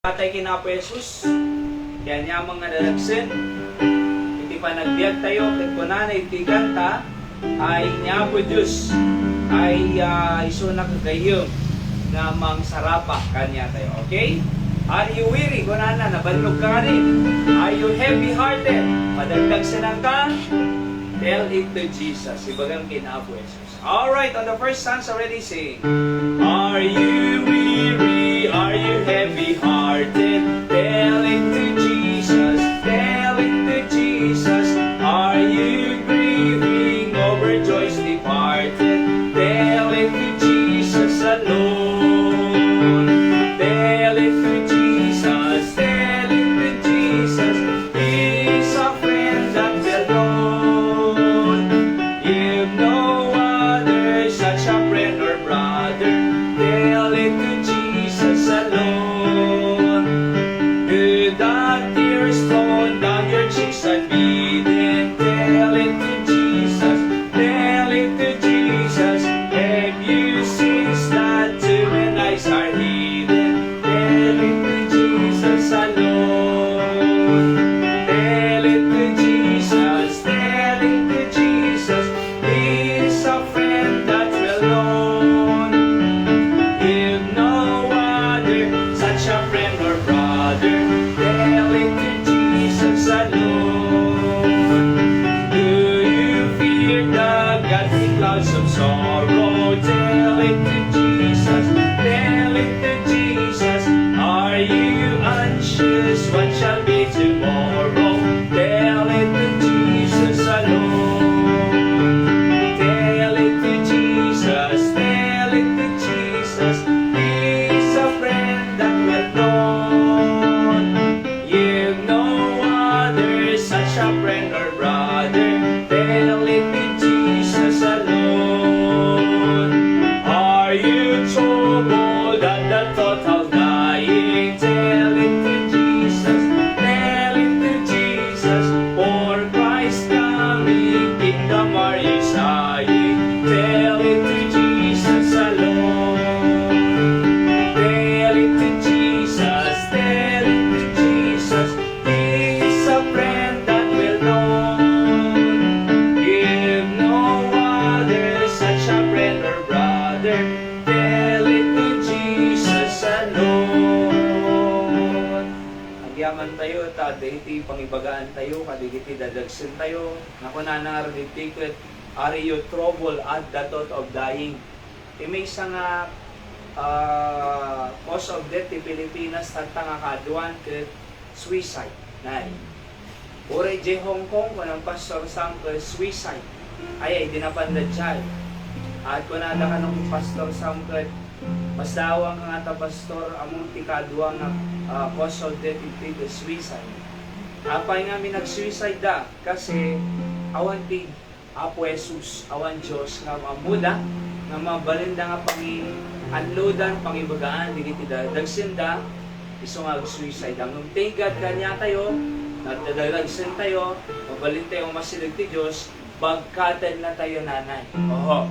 Patay kina po Jesus, kaya niya mga dalagsin, hindi pa nagbiag tayo, kahit po na itiganta, ay niya po Diyos, ay isuna kagayong na mang sarapa kanya tayo, okay? Are you weary? Kung nabalog ka rin. Are you heavy-hearted? Madagdag sinang ka? Tell it to Jesus. Ibagang kina po Jesus. Alright, on the first stanza already sing. Are you weary? Are you heavy-hearted? Tell it to Jesus. Tell it to Jesus. Are you grieving over joys departed? Tell it to Jesus alone. Tell it to Jesus. Tell it to Jesus. He's a friend that will know. You've no other such a friend or brother. Tell it to Jesus alone. Do the tears flow down your cheeks unbidden? Tell it to Jesus. Tell it to Jesus. Have you seen that too when eyes are hidden? Tell it to Jesus alone. Tell it to Jesus. Tell it to Jesus. He's a friend that will know. Give no other such a friend or brother. Tell it to Jesus alone. Do you fear the gathering clouds of sorrow? Tell it to Jesus. Tell it to Jesus. Are you anxious? What shall be tomorrow? Tell it to Jesus alone. Tell it to Jesus. Tell it to Jesus. He's a friend that will know. You've no other such a friend or brother. Tell it to Jesus alone. Are you troubled at the thought of dying? Tell it to Jesus. Tell it to Jesus. For Christ coming, kingdom are you sighing? Tell it to Jesus alone. Tell it to Jesus. Tell it to Jesus. He's a friend that will know. Give no other such a friend or brother. Tell it to Jesus alone. Agyaman tayo, tadigiti pangibagaan tayo, kadigiti dadagsin tayo. Naku na nangaraditi ko, are you troubled at the thought of dying? May isang cause of death ti Pilipinas tanta nga kaduan ket suicide. Nay. Ore je Hong Kong kunang pastor sang suicide. Ay dinapandad siya. At kunada ka ng pastor sang mas dawang nga ta pastor among ti kadua nga cause of death ti suicide. Apay nga mi nag-suicide da kasi awan ti Apo Jesus, awan Diyos nga mamuda nga mabalinda nga anlodan, pangibagaan, digiti dagsinda, iso nga suicide. Ang thank God kanya tayo, nagdadagsin tayo, mabalin tayo masilig ti Diyos, bagkatan na tayo nanay. Oho,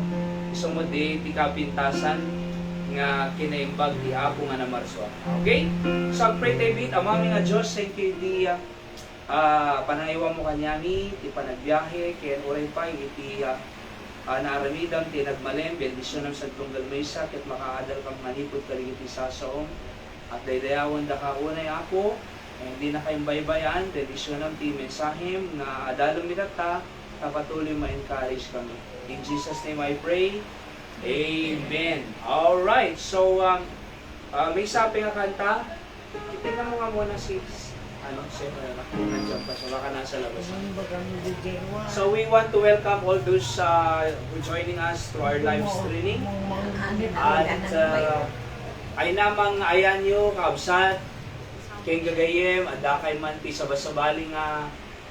iso mo di kapintasan nga kinaimbag ti Apo nga na Marswa. Okay? So, pray tayo bit, amami nga Diyos, thank you di panangiwa mo kanyami, ti panagbiyahe, kaya oray pa, iti naaramidam ti nagmalem, bendisyon ng Santong Galmesa, ket makaadal kang manipod kaligiti sasaong, at daydayawan da ka unay ako, hindi na kayong baybayan, bendisyon ng ti mensahim, na adalong minata, na patuloy ma-encourage kami. In Jesus' name I pray, Amen. Alright, so, may sabi nga kanta, tingnan mo nga muna nandiyan pa siya, baka nasa labas. So we want to welcome all those who joining us through our live streaming. At ay namang ayan nyo, kaabsat, keng gagayem, adakay man ti sa basabaling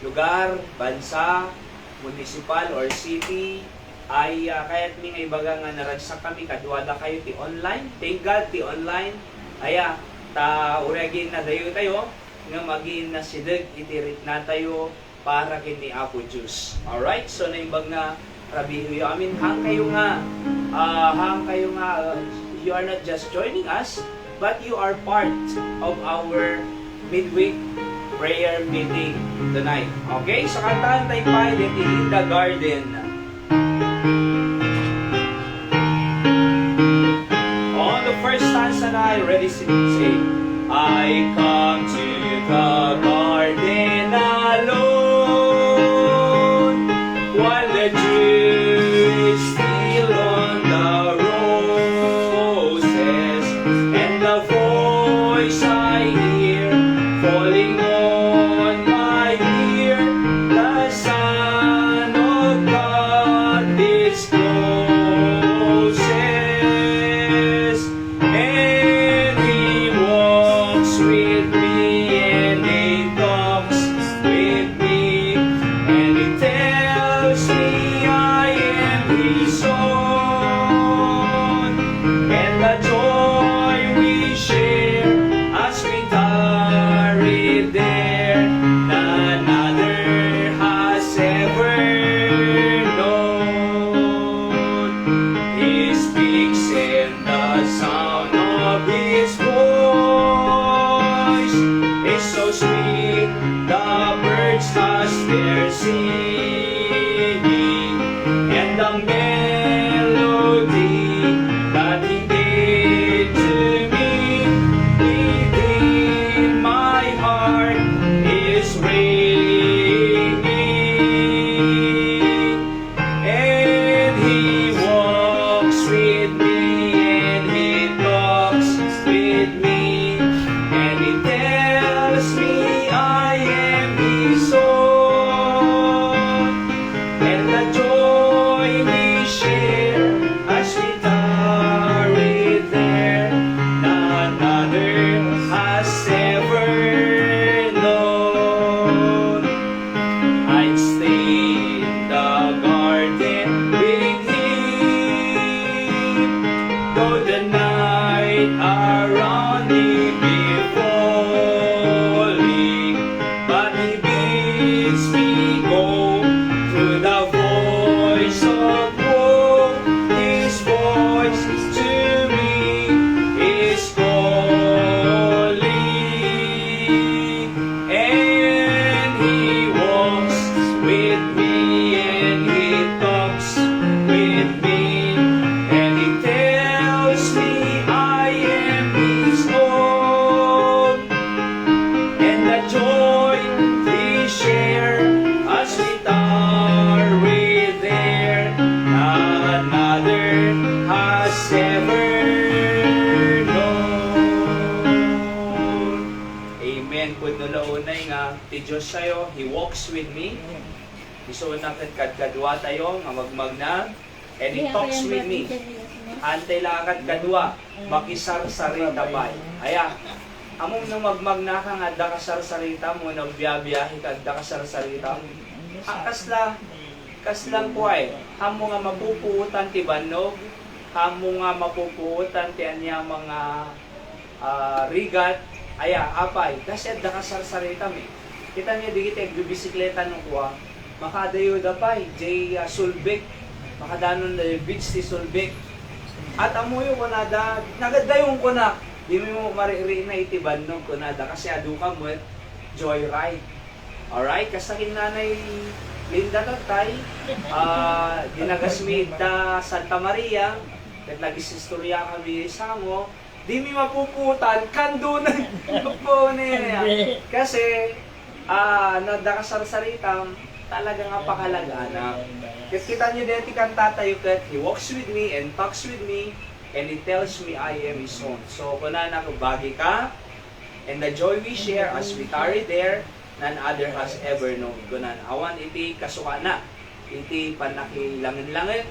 lugar, bansa, municipal or city, ay kaya't mi nga ibaga nga naragsak kami, kaduwada kayo ti online. Thank God ti online. Aya, ta uragin na dayo tayo, nga maging nasidag itirit na tayo para kini Apo Diyos. Alright? So, naimbag nga Rabi Huyo. I mean, hang kayo nga, you are not just joining us, but you are part of our midweek prayer meeting tonight. Okay? So kantahan tayo pa in the garden. On the first stanza na, ready to say, I come to the garden alone, while the dew is still on the roses, and the voice I hear falling on my ear, the Son of God is closest, and He walks with me, and He talks with me, and He tells me I am His own, and the joy we share as we tarry there, none other has ever known. He speaks in the sound of His voice, is so sweet, the birds hush their singing, and the melody that He gave to me within my heart is ringing, and He walks with me, and He talks with me, and He tells me I am His own, and the joy we share as we tarry there, none other has ever known. I'd stay in the garden with Him, though the night around me be falling, but He bids me go through the voice of woe. His voice to me is calling, and He walks with me, and He talks with me, and He tells me I am His own, and the joy we share as we tarry there, none other has ever known. Amen. Kung nulaunay nga, ti Diyos sa'yo, He walks with me. Isuon na kadkadwa tayo, nga magmagna, and He talks with me. Antay lakad kadwa, makisarsarita ba? Aya, among nang magmagna ka nga, da kasarsarita mo, nagbiyabiyahe ka, da kasarsarita mo. Kaslang kuway, hamo nga mapupuutan ti banog, hamo nga mapupuutan ti anya mga rigat, aya, apay, kasi da kasarsarita mi. Kita niya, di kita bibisikleta nung kuwa, makadayo da pay, jay Sulbek, makadanon na yung beach ti Sulbek. At amuyo ko na da, nagadayon ko na, di mo mariri na itiban nung ko na da, kasi adu ka mo, joyride. Alright, kasakin nanay Linda tatay, ginagasmid da Santa Maria, at nag-isistorya kami sa mo, di mi mapuputan, kando na po niya. Kasi, nadakasarsaritam, talaga nga pakalaga na. Kita nyo dito kang tatayo kat, He walks with me and talks with me, and He tells me I am His own. So, kunan ako, bagi ka, and the joy we share as we tarry there, none other has ever known. Kunan, awan iti kasuka na, iti panakilangin-langin,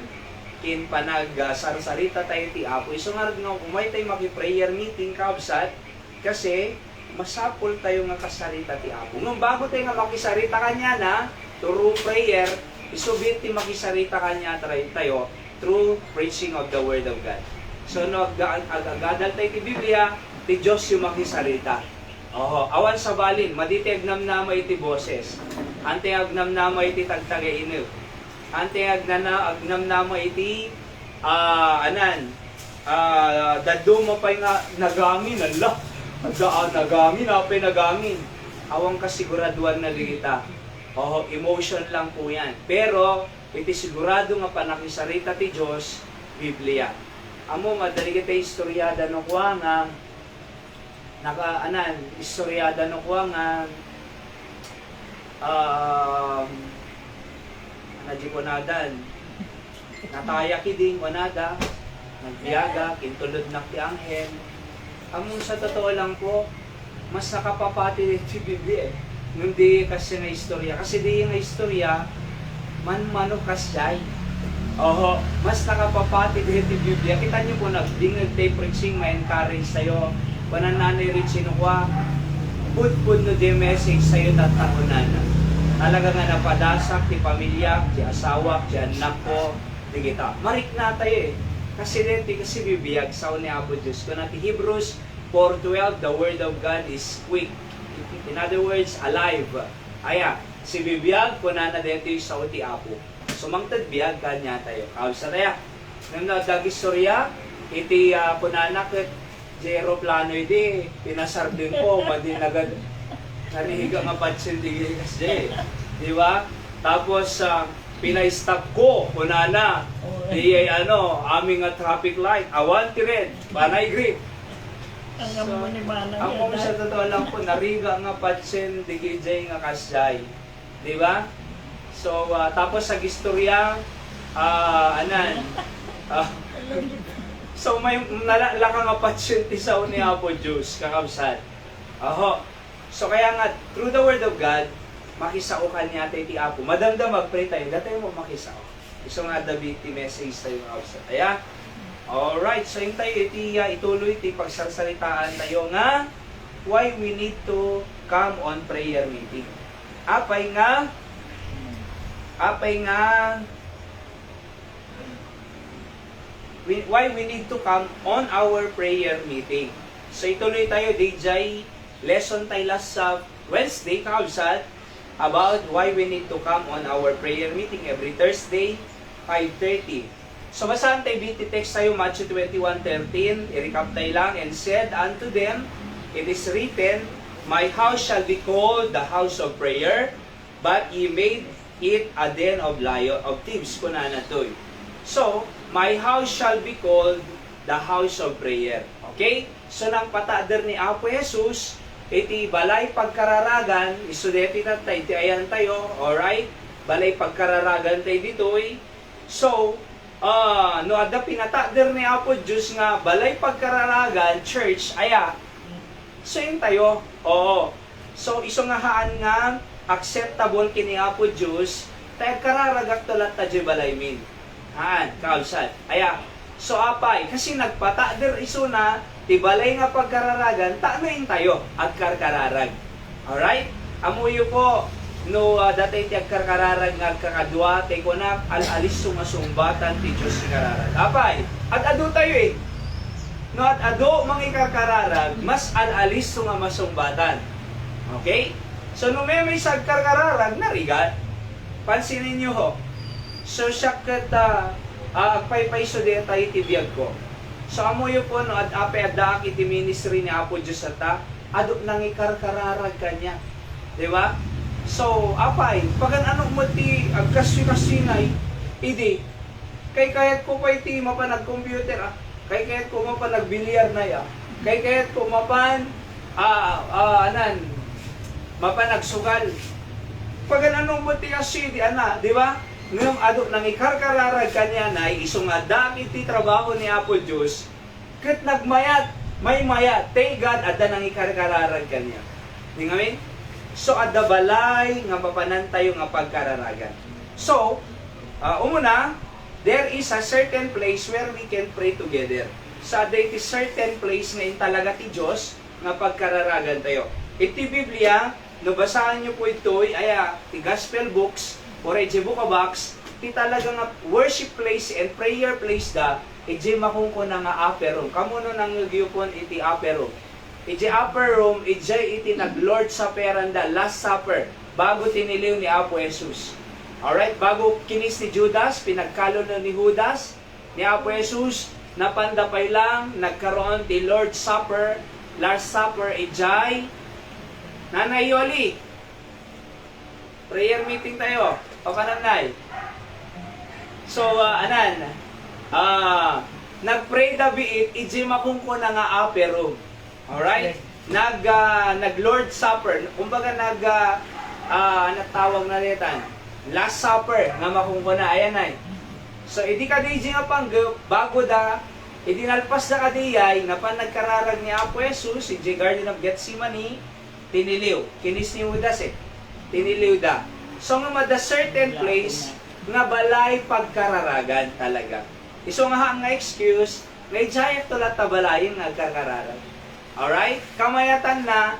kin panag-sarsarita tayo ti Apo. So nga nga, kumay tayo maki-prayer meeting kabsat, kasi masapol tayo nga kasarita ti Apo. Nung bago tayo nga makisarita kanya na, through prayer, isubit ti makisarita kanya tayo through preaching of the Word of God. So no, agadal tayo ti Biblia, ti Diyos yung makisarita. Awan sa balin, maditi agnamnama iti boses. Ante agnamnama iti tagtagainil. Ante agnamnama iti daddo mo pa nga nagangin, ala, nagangin, apay nagangin. Awang kasiguraduan na ligita. Oh, emotion lang po yan. Pero, iti sigurado nga panakisarita ti Diyos, Biblia. Amo, madali kita istoryada no kuha nga, istoryada no kuha nga, najiponadan, nataya kiding, wanada, nagbiyaga, kintulod na ti anghel. Amo, sa totoo lang po, mas nakapapati ti Biblia eh. Nung di kasi nga istorya. Kasi di nga istorya, man-mano kasyay. Oho, mas nakapapati di ti Biblia. Kita nyo po, di nag-tape preaching, ma-encourage sa'yo. Panananay rin sinukwa, pud no di message sa'yo tatakunan. Talaga nga napadasak, ti pamilya, ti asawa, ti anak ko, di kita. Marik na tayo eh. Kasi di kasi bibiyag sa ni Apo Diyos. Kung ti Hebrews 4:12, the Word of God is quick. In other words, alive. Aya, si bibiyag ko na dito yung sa uti Apo. Sumangtad biyag kanya tayo. Kausa tayo. Nang nagdagistorya, iti punanak at di aeroplano iti, pinasar din po, madinagad. Nanihiga nga patsil di kasi. Di ba? Tapos, pinay-stop ko, punana. Di aming traffic light, awan ti red, panay grip. Ang mo ni Manang Ako sa totoo lang po, nariga nga patsin, digijay nga kasyay. Di ba? So, tapos sa istorya, so may nalaka nga patsin ti sao ni Apo Diyos, kakabsat. Aho. So kaya nga, through the Word of God, makisao ka niya tayo ti Apo. Madamdam mag-pray tayo, dati mo makisao. Iso nga David, ti message tayo kakabsat. Kaya, alright, so yung tayo ituloy iti pagsasalitaan tayo nga why we need to come on prayer meeting. Apay nga why we need to come on our prayer meeting. So ituloy tayo DJ lesson tayo last sa Wednesday kausad about why we need to come on our prayer meeting every Thursday 5:30. So basahan tayo BT text tayo Matthew 21:13, i-recap tayo lang, and said unto them, it is written, my house shall be called the house of prayer, but ye made it a den of thieves. Kunana to. So, my house shall be called the house of prayer. Okay? So nang patader ni Apo Jesus, iti balay pagkararagan, isudeti na tayo, iti ayan tayo, alright? Balay pagkararagan tayo ditoy. So, no ada pinatader ni Apo Diyos nga balay pagkararagan church aya. So yun tayo. Oo. So iso nga haan nga acceptable kini Apo Diyos tayo kararagak talat ta balay min. Haan, kausad. Aya. So apay kasi nagpatader iso na ti balay nga pagkararagan ta na tayo at karkararag. Alright? Amuyo po no datay ti agkarkararag nga kakadwa tay ko na alalis sumasumbatan ti Diyos si kararag. Apay, at ado tayo eh. No at ado mga ikarkararag, mas alalis sumasumbatan. Okay? So no may sagkarkararag narigat. Pansinin niyo ho. So siya kata agpaypay so di tayo ti biyag ko. So amoyo po no at apay adaak iti ministry ni Apo Diyos ata, ado nang ikarkararag kanya. Di ba? So, apay, pagan anong mati agkasy-kasinay, idi, kay kayat ko pa iti mapanag-computer, kay kayat ko mapanag-bilyar na ya, kay kayat ko mapanag-sugal. Pagan anong mati kasi, di ba? Ngayong ado, nang ikarkararag kanya na, isong adam iti trabaho ni Apo Diyos, kat nagmayat, may mayat, thank God, ada nang ikarkararag kanya. Di ngamin? So, at balay nga mapanan tayo nga pagkararagan. So, umuna, there is a certain place where we can pray together. So, there is certain place ngayon talaga ti Diyos nga pagkararagan tayo. Iti Biblia, nabasahan nyo po ito, ti Gospel books, or iti book of Acts, ti talaga nga worship place and prayer place da, iti makungko na nga upper room. Kamuno nang nagyupon iti upper room. Iti upper room, iti nag-Lord Supper anda, Last Supper, bago tiniliw ni Apo Jesus. Alright, bago kinis ni Judas, pinagkalo na ni Judas, ni Apo Jesus, napandapay lang, nagkaroon ti Lord's Supper, Last Supper, ijay. Nanay Yoli, prayer meeting tayo. O kananay. So, nag-pray dabiit, ijay makungko na nga upper room. Alright? Nag Lord's Supper, kumbaga natawag na litan. Last Supper, nga makungko na, ayan ay. So, idi ka di nga pang bago da, idinalpas na kadiyay, nga pa nagkararag ni Apo Jesus, si Garden of Gethsemane, tiniliw. Kinis ni Judas tiniliw da. So, nga mada certain place, nga balay pagkararagan talaga. Iso nga excuse, nga ijayat to lahat tabalayin nga karkararag. Alright? Kamayatan na,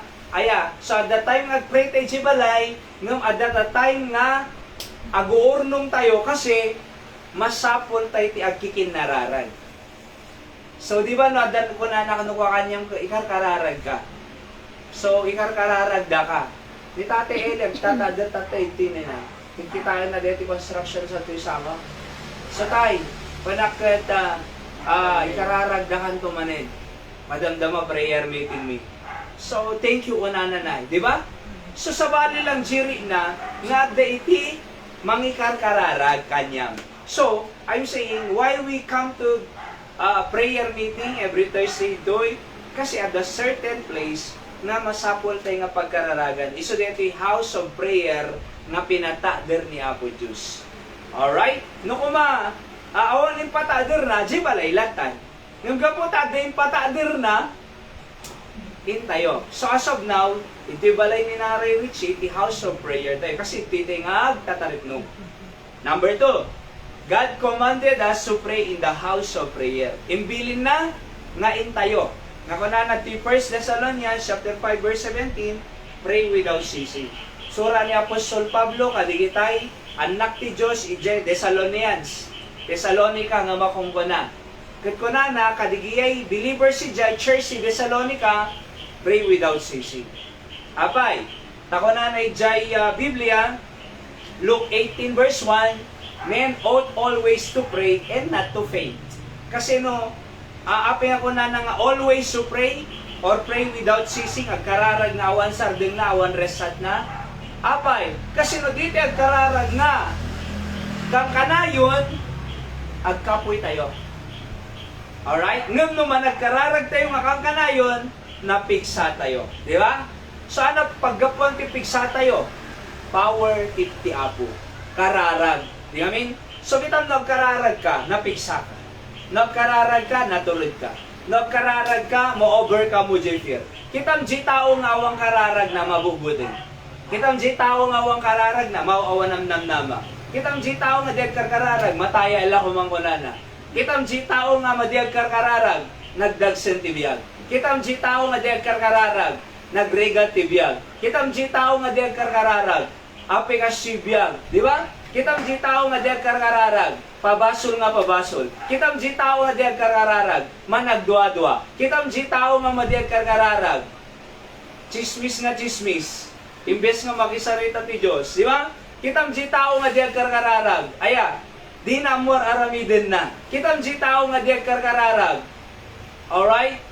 so at the time nag-pray tayo si balay, ngam at the time nga, aguurnong tayo kasi, masapol tayo ti agkikinararag. So, di ba, no, adan ko na nakanukuha kanyang ikarkararag ka. So, ikarkararag da ka. Ni Tate Elem, tatadal tatay tinin na. Kikitaan na dito construction sa ito isama. So, tay, panakit, ikararagdakan to manin. Madamdama prayer meeting me. So, thank you, unananay. Di ba? So, sabali lang jiri na, nga iti, mangikarkararag kanyang. So, I'm saying, why we come to prayer meeting every Thursday doy? Kasi at a certain place na masapol tayo nga pagkararagan. Iso dito yung house of prayer nga pinatader ni Apo Diyos. Alright? No kuma, awan yung patader na, di balaylatan. Nung kaputader yung patader na, in tayo. So as of now, ito balay ni Naray Richie, the house of prayer tayo. Kasi ito yung agtataripnog. Number 2, God commanded us to pray in the house of prayer. Imbilin na, nga in tayo. Nga kunanad ti 1 Thessalonians chapter 5 verse 17, pray without ceasing. Sura ni Apostol Pablo, kadigitay, anak ti Diyos, ije Thessalonians. Thessalonica nga makungkuna. Katkunana, kadigiyay, believer si Jai, church si Thessalonica, pray without ceasing. Apay, takunan ay Jai Biblia, Luke 18 verse 1, men ought always to pray and not to faint. Kasi no, apay ako na nga always to pray or pray without ceasing, agkararag na awan sarding na, awan resat na. Apay, kasi no dito agkararag na, kang kanayon, agkapoy tayo. Alright? Ngam naman nagkararag tayo nga kang kanayon, napiksa tayo. Di ba? So ano, paggapuan ti piksa tayo, power ti Apo. Kararag. Di amin? So kitang nagkararag ka, napiksa ka. Nagkararag ka, natulid ka. Nagkararag ka, mo-overcome mo Jefir. Kitang di tao nga awang kararag na mabubutin. Kitang di tao nga awang kararag na mauawan nama. Kitang di tao nga diag kararag, mataya ala kumangkunana. Kitang di tao nga madiag kararag, nagdagsen ti biyag. Kitang di tao nga diag kararag, nagregat ti biyag. Kitang di tao nga diag kararag, apikas ti biyag. Di ba? Kitang di tao nga diag kararag, pabasol nga pabasol. Kitang di tao nga diag kararag, managdua-dua. Kitang di tao nga madiag kararag, chismis nga chismis. Imbes nga makisarita ti Diyos. Di ba? Kitang di tao nga diag kararag, aya, di na amor aramiden na. Kitang di tao nga diag kararag, alright?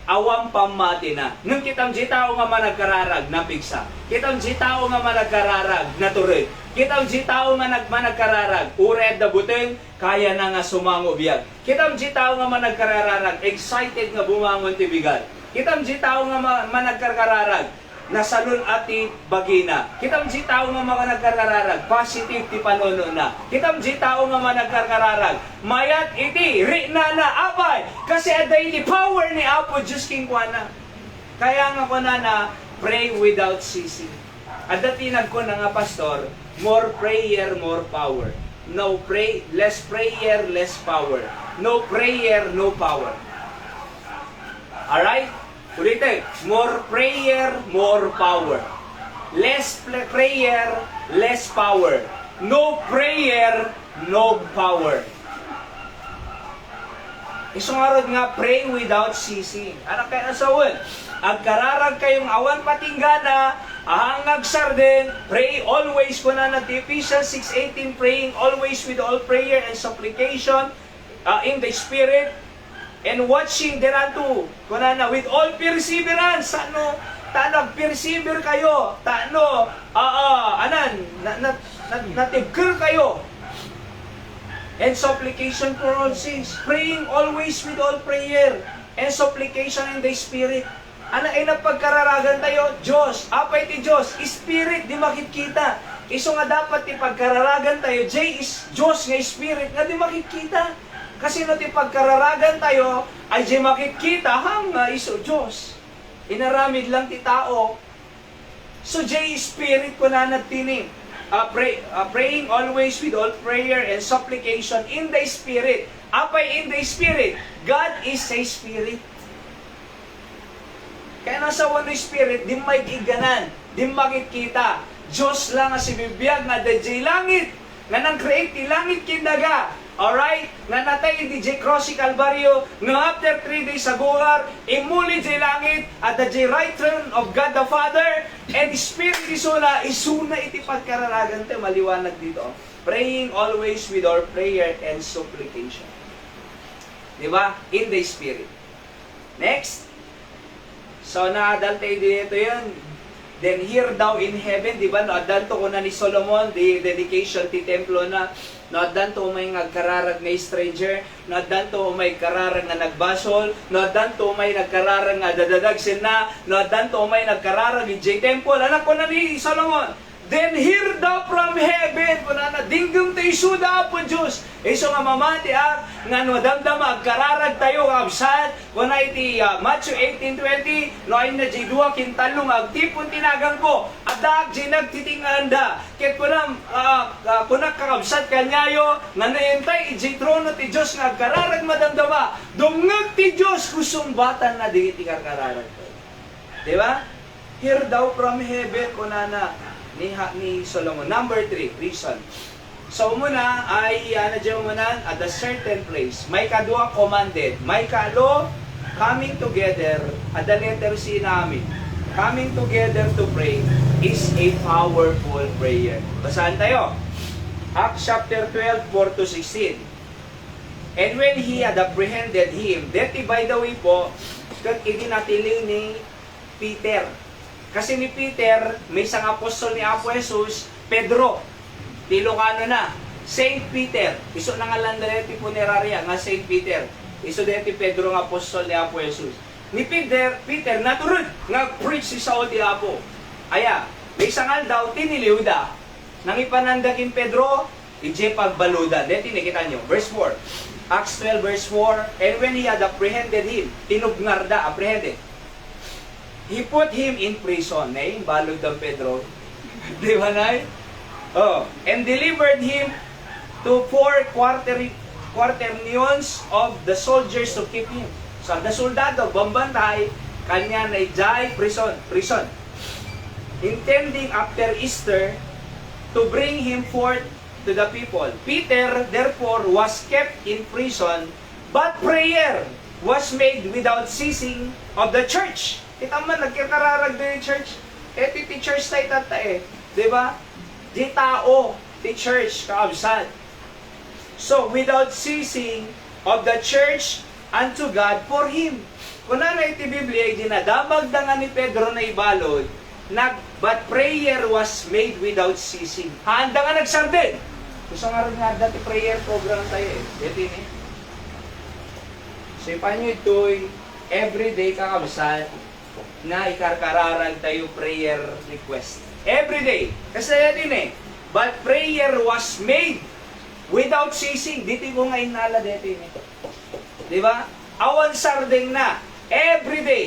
Awang pamati na. Nung kitang di tao nga managkararag, napigsa. Kitang di tao nga managkararag, naturid. Kitang di tao nga managkararag, ured da buteng, kaya na nga sumango biyag. Kitang di tao nga managkararag, excited nga bumangon ti bigat. Kitang di tao nga managkararag, nasalun ati bagina. Kitang di tao nga managkararag, positive ti panono na. Kitang di tao nga managkararag, mayat iti, rina na apay. Kasi aday ni power ni Apo Diyos King Kuana. Kaya nga ko na pray without ceasing. At datinag ko na nga pastor, more prayer, more power. No pray, less prayer, less power. No prayer, no power. Alright? Ulitin, more prayer, more power. Less prayer, less power. No prayer, no power. Isungarod nga, pray without ceasing. Ano kaya nasawin? Agkararag kayong awan patinggana, ahangag sarden, pray always ko na Ephesians 6:18, praying always with all prayer and supplication in the Spirit, and watching thereunto, kunana, with all perseverance, ano, tanong, persevere kayo, natibkir kayo, and supplication for all saints, praying always with all prayer, and supplication in the Spirit. Ano ay napagkararagan tayo? Diyos. Apay ti Diyos. Spirit, di makikita. Iso nga dapat ti pagkararagan tayo, J is Diyos nga Spirit, nga di makikita. Kasi no ti pagkararagan tayo, ay di makikita, hang nga iso Diyos. Inaramid lang ti tao. So J is Spirit ko na nagtining. Praying always with all prayer and supplication in the Spirit. Apay in the Spirit? God is a Spirit. Kaya nasa one Spirit, di may iganan, di makikita. Diyos lang ang sibibiyag nga DJ langit, nga nang create ti langit kindaga. Alright? Nga natay DJ Cross si Calvario, nga after 3 days sa gular, imuli di langit, at the right throne of God the Father, and Spirit isuna iti pagkararagan tayo, maliwanag dito. Praying always with our prayer and supplication. Diba? In the Spirit. Next. So, naadal tayo dito yun. Then, hear thou in heaven, di ba? Naadal to ko na ni Solomon, the dedication ti templo na. Naadal to may nagkararag na stranger. Naadal to may kararag na nagbasol. Naadal to may nagkararag na dadadagsin na. Naadal to may nagkararag ni J Temple. Anak ko na ni Solomon. Then hear thou from heaven, kunana, dinggum tayo suda po Diyos. Iso nga mamati nga no damdama, kararag tayo absad, kuna iti Matthew 18:20, no ay na jidua kintalong agtipon tinagang ko, adag jinag titinganda, ket kunam, kunak kakabsad kanyayo, nga naentay iti trono ti Diyos nga kararag madamdama, dungag ti Diyos kusumbatan na di iti kararag tayo. Diba? Hear thou from heaven, kunana, ni Solomon. Number 3, reason. So muna ay nandiyan muna at a certain place. May kadua commanded. May kalo coming together at the letter C namin. Coming together to pray is a powerful prayer. Basahan tayo. Acts chapter 12, 4-16. And when he had apprehended him, that by the way po, itinatiling ni Peter. Kasi ni Peter, may isang apostol ni Apo Jesus, Pedro. Tilokano na. Saint Peter. Iso na nga landaleti punerarya nga Saint Peter. Iso deti Pedro nga apostol ni Apo Jesus. Ni Peter naturod nga preach si Saul di Apo. Aya, may isang aldaw, tiniliw da. Nang ipanandakin Pedro, ije pagbaludan. Deti nakita nyo. Verse 4. Acts 12 verse 4. And when he had apprehended him, tinubngar da, apprehended. He put him in prison. Nay, balog daw Pedro. Di ba, nay? Oh, and delivered him to 4 quaternions of the soldiers to keep him. So, the soldado, bambantay, kanya na ijay prison. Intending after Easter to bring him forth to the people. Peter, therefore, was kept in prison, but prayer was made without ceasing of the church. Kita man, nagkakararag doon yung church. Ti church tayo tata eh. Diba? Di tao, ti church, kaabsad. So, without ceasing of the church unto God for him. Kung na iti Biblia, dinadamag na nga ni Pedro na ibalod, but prayer was made without ceasing. Handa nga nagsardin. Gusto nga rin nga dati prayer program tayo eh. Dito ni. So, ipan nyo ito'y everyday kakabsad na ikarkararag tayo prayer request. Every day. Kasi din eh. But prayer was made without ceasing. Dito ko nga inala dito eh. Diba? Awan sarding na. Every day.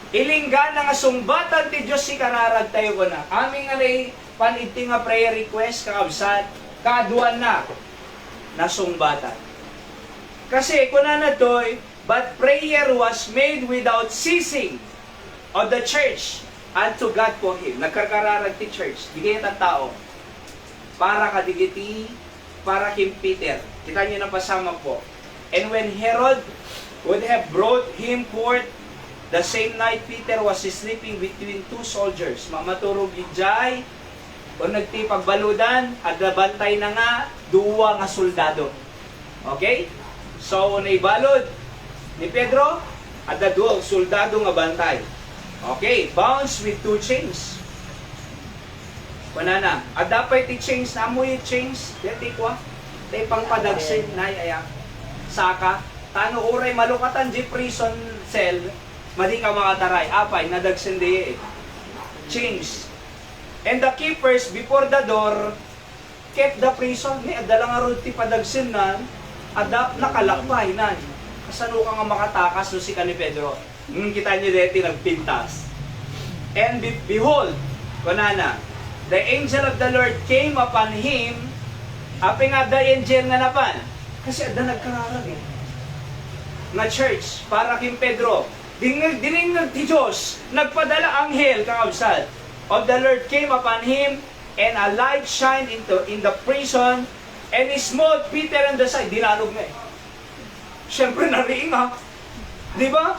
Ilinggan na nga sungbatan ti Diyos si kararag tayo ko na. Aming alay paniti nga prayer request kakabsat. Kaduan na. Nasungbatan. Kasi kung na to'y but prayer was made without ceasing of the church unto God for him. Nagkakararag ti church. Digit ang tao. Para kadigiti, para kim Peter. Kita nyo na pasama po. And when Herod would have brought him forth, the same night Peter was sleeping between 2 soldiers. Maturog ijay, o nagtipagbaludan, at nabantay na nga, 2 nga soldado. Okay? So, naibalod, ni Pedro at the duog soldado nga bantay. Okay, bounds with 2 chains. Kunana, at dapat i-chains na mo i-chains, dati ko tay pangpadagsin na aya saka tano oray malukatan di prison cell madi ka makataray apay nadagsin di chains. And the keepers before the door kept the prison ni adala nga ron ti padagsin nan adap nakalakbay nan kasano ka nga makatakas no si ni Pedro. Kita niyo deti nagpintas. And behold, kunana, the angel of the Lord came upon him. Api nga the angel nga napan. Kasi ada nagkararag nga church para kay Pedro. Diningag ti Diyos, nagpadala anghel kakabsat of the Lord came upon him, and a light shined in the prison, and he smote Peter on the side. Dinalog nga Siyempre nariing di ba?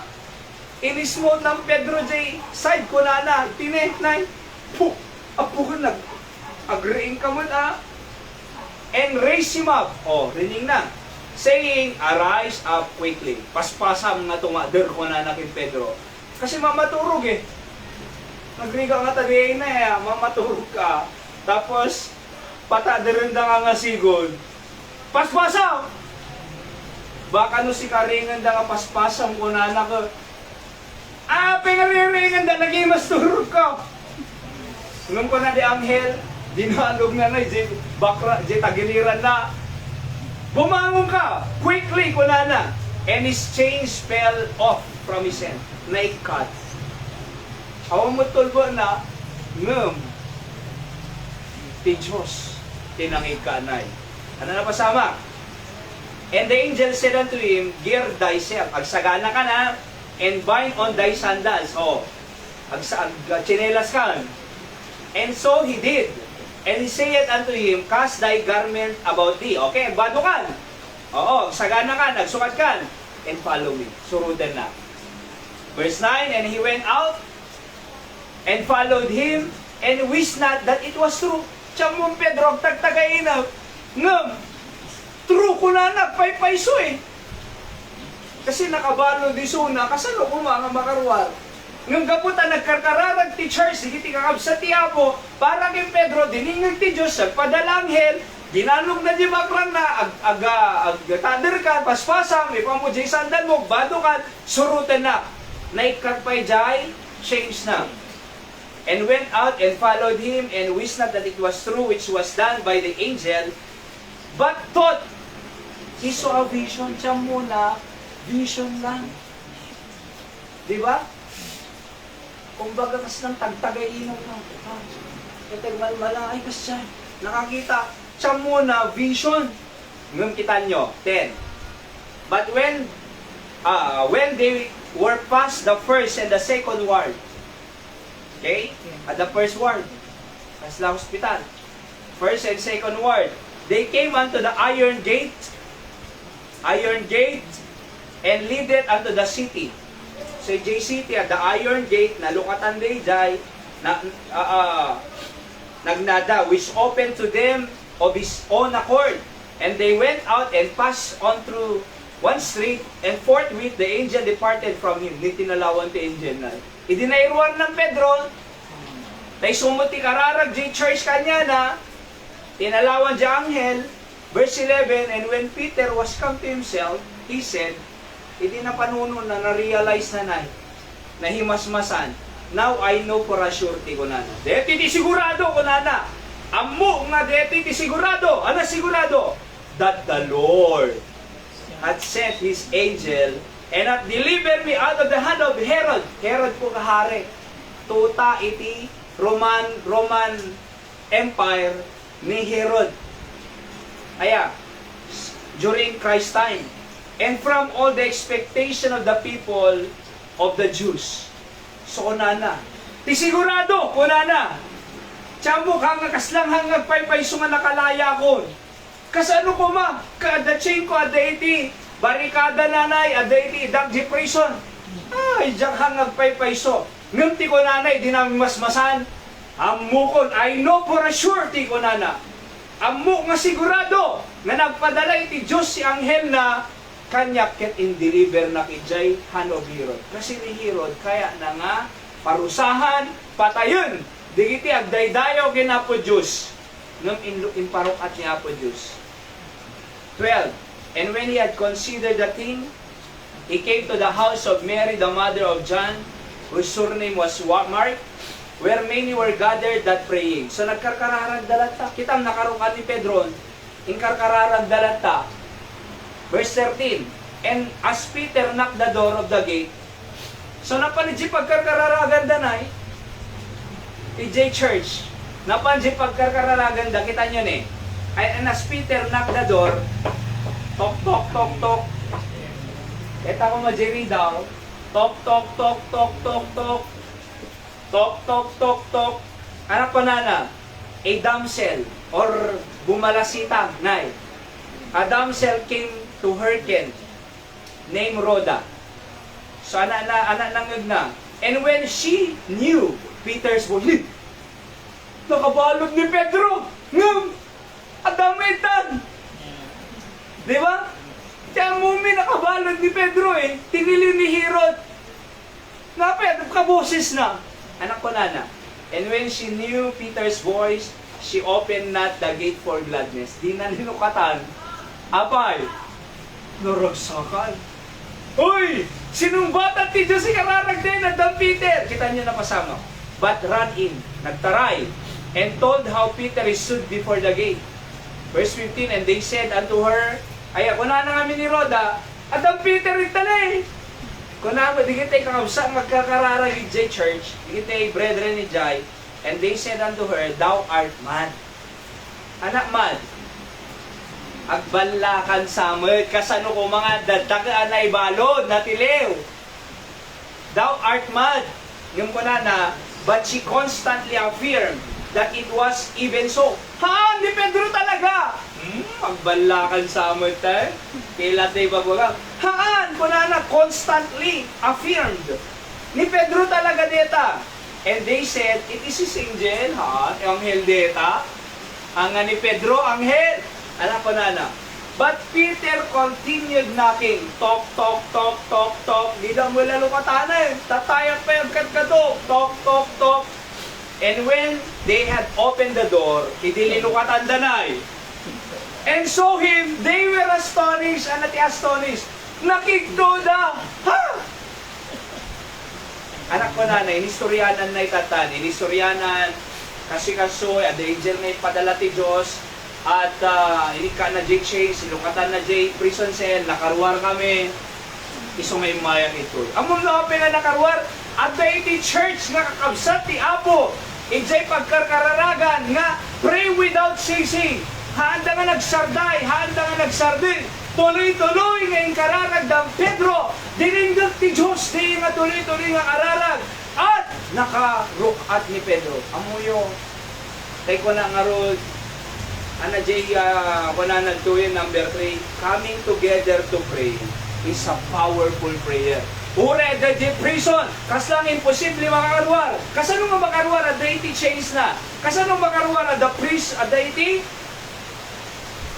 Inismote ng Pedro J. side ko na tinetnay. Puh! Apo ko agreeing ka mo and raise him up. Oh, rinig na. Saying, arise up quickly. Paspasam nga tumader ko na kay Pedro. Kasi mamaturog Nagriga nga tabi na mamaturog ka. Tapos, patadirin da nga sigod. Paspasam! Baka no si karingan da nga paspasam ko na ko. Pinariringan da, naging mas turog ka. Nung ko na di anghel, dinalog na bakra, tagiliran na. Bumangon ka, quickly ko na. And his chains fell off from his hand. Naikat. Awang mo tulbo na, ti Diyos, tinangig ka na. Ano na pasama? And the angel said unto him, gird thyself, agsagana ka na, and bind on thy sandals. Oh, chinelas ka. And so he did. And he said unto him, cast thy garment about thee. Okay, badukan. Oo, sagana ka, nagsukat ka. And follow me. Surutan na. Verse 9, and he went out and followed him, and wished not that it was true. Tiyamong Pedro, tagtagayin na. True ko na nagpaypayso Kasi nakabalo di suna, kasano ko mga makarwal. Nung gaputan nagkarkararag ti church, hindi kakab sa tiyapo, para kay Pedro, diningag ti Diyos, nagpadalanghel, ginalog na di baklang na, tader ka, paspasang, ipamo jay sandal mo, bado ka, surutan na. Naikagpay jay, change na. And went out and followed him, and wished not that it was true which was done by the angel, but thought, he saw a vision, siya muna, vision lang. Di ba? Kung baga kas ng tagtagainaw lang. Malmalay kas siya. Nakakita. Siya muna, vision. Ngayon kita nyo. 10. But when they were past the first and the second ward, okay? At the first ward, as la hospital, first and second ward, they came unto the iron gate, and leaded unto the city. So J City at the iron gate, nalukatan day jay, nagnada, which opened to them of his own accord. And they went out and passed on through one street, and forthwith the angel departed from him. Ni tinalawan ti angel na. Idinairuan ng Pedro, tay sumuti kararag J church kanya na, tinalawan di anghel. Verse 11, and when Peter was come to himself, he said, hindi na panuno na na-realize na himasmasan. Now I know for a surety ko na. Deti ti sigurado ko na. Ammo nga deti ti sigurado. Ano sigurado? That the Lord had sent His angel and had delivered me out of the hand of Herod. Herod po kahari. Tuta iti Roman Empire ni Herod. Aya, during Christ's time. And from all the expectation of the people of the Jews. So, kunana. Ti sigurado, kunana. Tiyambo ka nga kaslang hangag paypayso nga nakalaya ko. Kasano ko ma? Kada chain ko, ada iti. Barikada nanay, ada iti idagji prison. Ay, diyak hangag paypayso. Ngam ti ko nanay, di namin masmasan. Amukon, I know for a sure ti ko nana. Ammo nga sigurado nga nagpadala iti Diyos si anghel na kanya ket in-deliver na kijay hand of Herod. Kasi ni Herod, kaya na nga parusahan, patayon. Digiti agdaydayo ginapo Diyos. Nung inparukat niya po Diyos. 12. And when he had considered the thing, he came to the house of Mary, the mother of John, whose surname was Mark, where many were gathered that praying. So nagkarkararag dalata. Kitang nakarungan ni Pedro, inkarkararag dalata. Verse 13. And as Peter knocked the door of the gate, so napanidji pagkarkararagan danay, PJ Church, napanidji pagkarkararagan da, kita nyo ni. And as Peter knocked the door, tok, tok, tok, tok. Kita ko majiri daw, tok, tok, tok, tok, tok, tok. Tok, tok, tok, tok. Anak ko nana, a damsel, or bumalasitang, nay. A damsel came to hearken, named Rhoda. So, anak nangag na. And when she knew Peter's voice, nakabalog ni Pedro, ngam, adamitan. Di ba? Kaya mumi nakabalog ni Pedro eh. Tinili ni Herod. Napet, kaboses na. Anak ko nana. And when she knew Peter's voice, she opened not the gate for gladness. Di na ninukatan. Apay, naragsakan. Uy! Sinong bata ti Diyos si kararag din at Dan Peter? Kita niyo na pasama. But ran in, nagtaray, and told how Peter is stood before the gate. Verse 15, and they said unto her, ay, kuna na kami ni Rhoda, at Dan Peter italay. Kuna mo, di kita kakabsa magkakararag ni J Church, di kita brethren ni Jai, and they said unto her, thou art mad. Anak mad. Agbalakan samad, kasano ko mga dadagaan na ibalod, natiliw. Thou art mad. Yung ko na, but she constantly affirmed that it was even so. Ha? Ni Pedro talaga! Agbalakan samad tayo. Kailan tayo babagang. Haan? Ko na, constantly affirmed. Ni Pedro talaga deta. And they said, it is his angel, ha? Anghel deta. Ang ni Pedro, anghel. Anak ko na. But Peter continued knocking. Tok, tok, tok, tok, tok. Di na mo lalo katana eh. Tatayang pa yung katkatok. Tok, tok, tok. And when they had opened the door, idililukatan danay. And saw him, they were astonished. Ano ti astonished? Nakigdoda. Ha? Anak ko na, inistoryanan na itatan. Inistoryanan, kasi kaso, the angel na ipadala ti Diyos. At inika na J. Chase, ilukatan na J. Prison cell, nakaruar kami. Isungay mayan ito. Among naapin na nakaruar, at the church nga kakabsat ti Apo. Ijay pagkarkararagan nga, pray without ceasing. Haanda nga nagsarday, haanda nga nagsardin. Tuloy-tuloy nga yung kararag ng Pedro. Dininggag ti Diyos, di nga tuloy-tuloy nga kararag. At nakarukat ni Pedro. Amuyo, tay ko na nga rod, Ana Jay, wala nagtuyin number 3, coming together to pray is a powerful prayer. Ure, the prison, kaslang imposible makakarwar. Kasano nga makarwar at deity change na? Kasano makarwar at the priest at deity?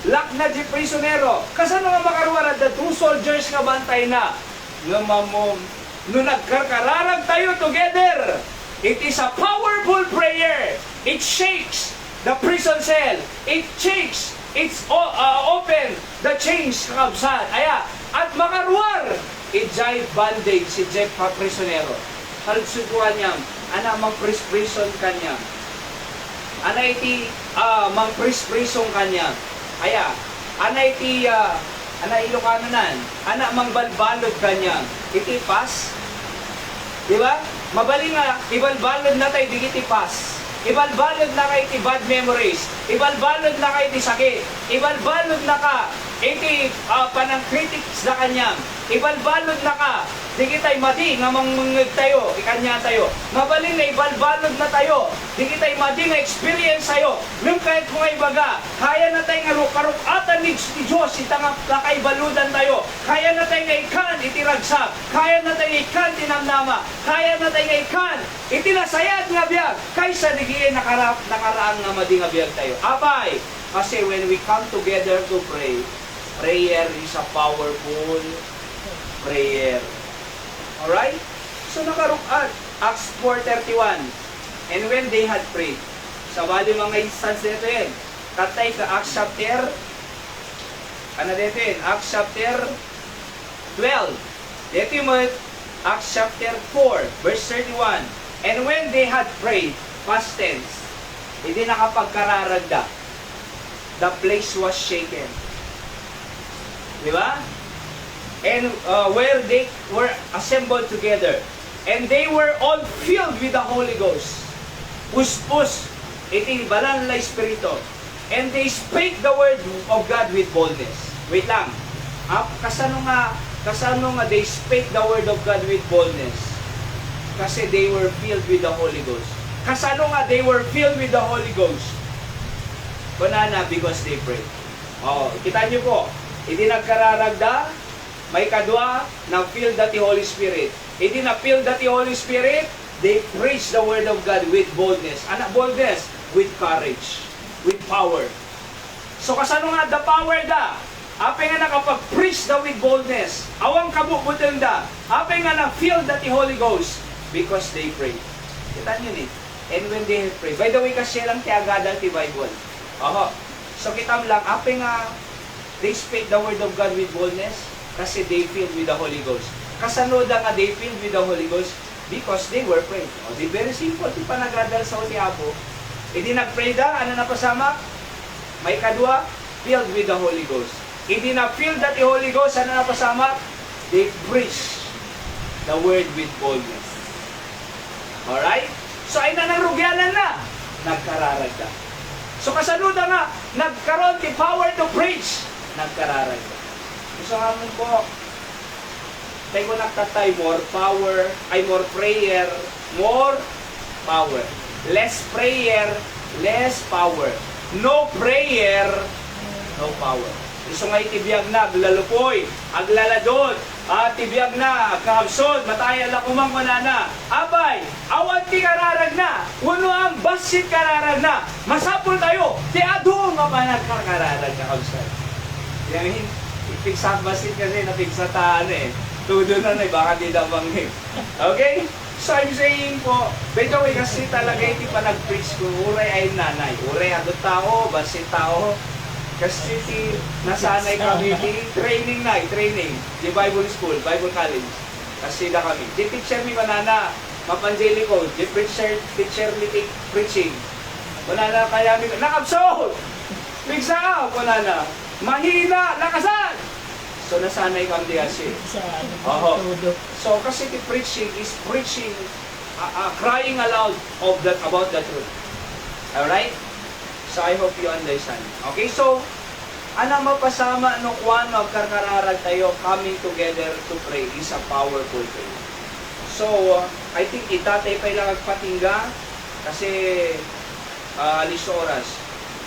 Lock na di prisonero. Kasano nga makarwar at the 2 soldiers nga bantay na? Nga mamom, no nagkarkararag tayo together. It is a powerful prayer. It shakes the prison cell. It shakes. It's open. The chains kakabsat. Aya. At makarwar. Ijay bandage si Jeff prisonero. Halsukuan niyam. Ana mang prison kanya. Ana iti mang prison kanya. Aya. Ana iti ana Ilocanonan. Ana mang balbalod kanya. Iti pas. Di ba? Mabali nga ibalbalod na tayo digiti pas. Ibalbalod na ka iti bad memories. Ibalbalod na ka iti sakit. Ibalbalod na ka iti panang critics na kanyang. Ibalbalod na ka. Di kita'y madi nga mangmangag tayo. Ikanya tayo. Mabaling na ibalbalod na tayo. Di kita'y madi nga experience tayo. Nung kahit kung ay baga, kaya na tayo nga karukatan ni Diyos. Itang nakaibaludan tayo. Kaya na tayo nga ikan itiragsak. Kaya na tayo nga ikan tinamnama. Kaya na tayo nga ikan itinasayad nga biyag. Kaysa digiin nakaraang nga madi nga biyag tayo. Apay, kasi when we come together to pray, prayer is a powerful prayer. Alright? So nakarukat, Acts 4:31. And when they had prayed, sa bali mga instance dito yun, katay ka Acts chapter, ano dito yun? Acts chapter 12. Dito yung Acts chapter 4, verse 31. And when they had prayed, past tense, hindi nakapagkararagda, the place was shaken. Di ba? And where they were assembled together, and they were all filled with the Holy Ghost. Puspos, iti banal na Espiritu. And they spake the word of God with boldness. Wait lang. Kasano nga they spake the word of God with boldness? Kasi they were filled with the Holy Ghost. Kasano nga they were filled with the Holy Ghost? Kunana, because they prayed. Kita nyo po, hindi nagkararagda, may kadwa, na-filled that the Holy Spirit. Hindi na-filled that the Holy Spirit, they preach the word of God with boldness. Ano boldness? With courage. With power. So kasano nga the power da? Apay nga nakapag-preach da with boldness. Awang kabubutang da. Apay nga na-filled that the Holy Ghost. Because they pray. Kita nyo ni. And when they pray. By the way, kasi lang tiagadal ti Bible. So kitam lang, apay nga they speak the word of God with boldness kasi they filled with the Holy Ghost. Kasano da nga they filled with the Holy Ghost? Because they were praying. Di very simple. Di pa nagradal sa Utiapo. Hindi nag-pray da, ano na pasama? May kadwa, filled with the Holy Ghost. Hindi na filled that the Holy Ghost, ano na pasama? They preach the word with boldness. Alright? So ay nanarugyanan na. Nagkararagda. So kasaluda nga, nagkaroon the power to preach. Nagkararagda. So hamon po, tayo ko nagtatay, more power, more prayer, more power. Less prayer, less power. No prayer, no power. Iso nga itibiyag na, aglalupoy, aglaladod, tibiyag na, kahabsod, matayan lang kumang manana. Abay, awan ti kararag na, uno ang basit kararag na. Masapol tayo, ti ado nga manag kararag na kabsod. Yan, ipigsa basit kasi, napigsa ta, tudo na baka di daw manghig. Okay? So I'm saying po, by the way, kasi talaga hindi pa nag-preach ko, uray ay nanay. Uray adot tao, basit tao. Kasi nasanay kami, training na, training. Di Bible School, Bible College. Kasi na kami. Di teacher mi manana, mapanjeli ko, di teacher mi preaching. Manana kaya mi, nakabsod! Bigsa ka, manana. Mahina, lakasan! So nasanay kami kasi. So kasi the preaching is preaching, crying aloud of that about the truth. Alright? So I hope you understand. Okay, so ana mapasama no kuan magkarkararag tayo coming together to pray is a powerful thing. So I think itatay pa ilang agpatingga kasi alis oras.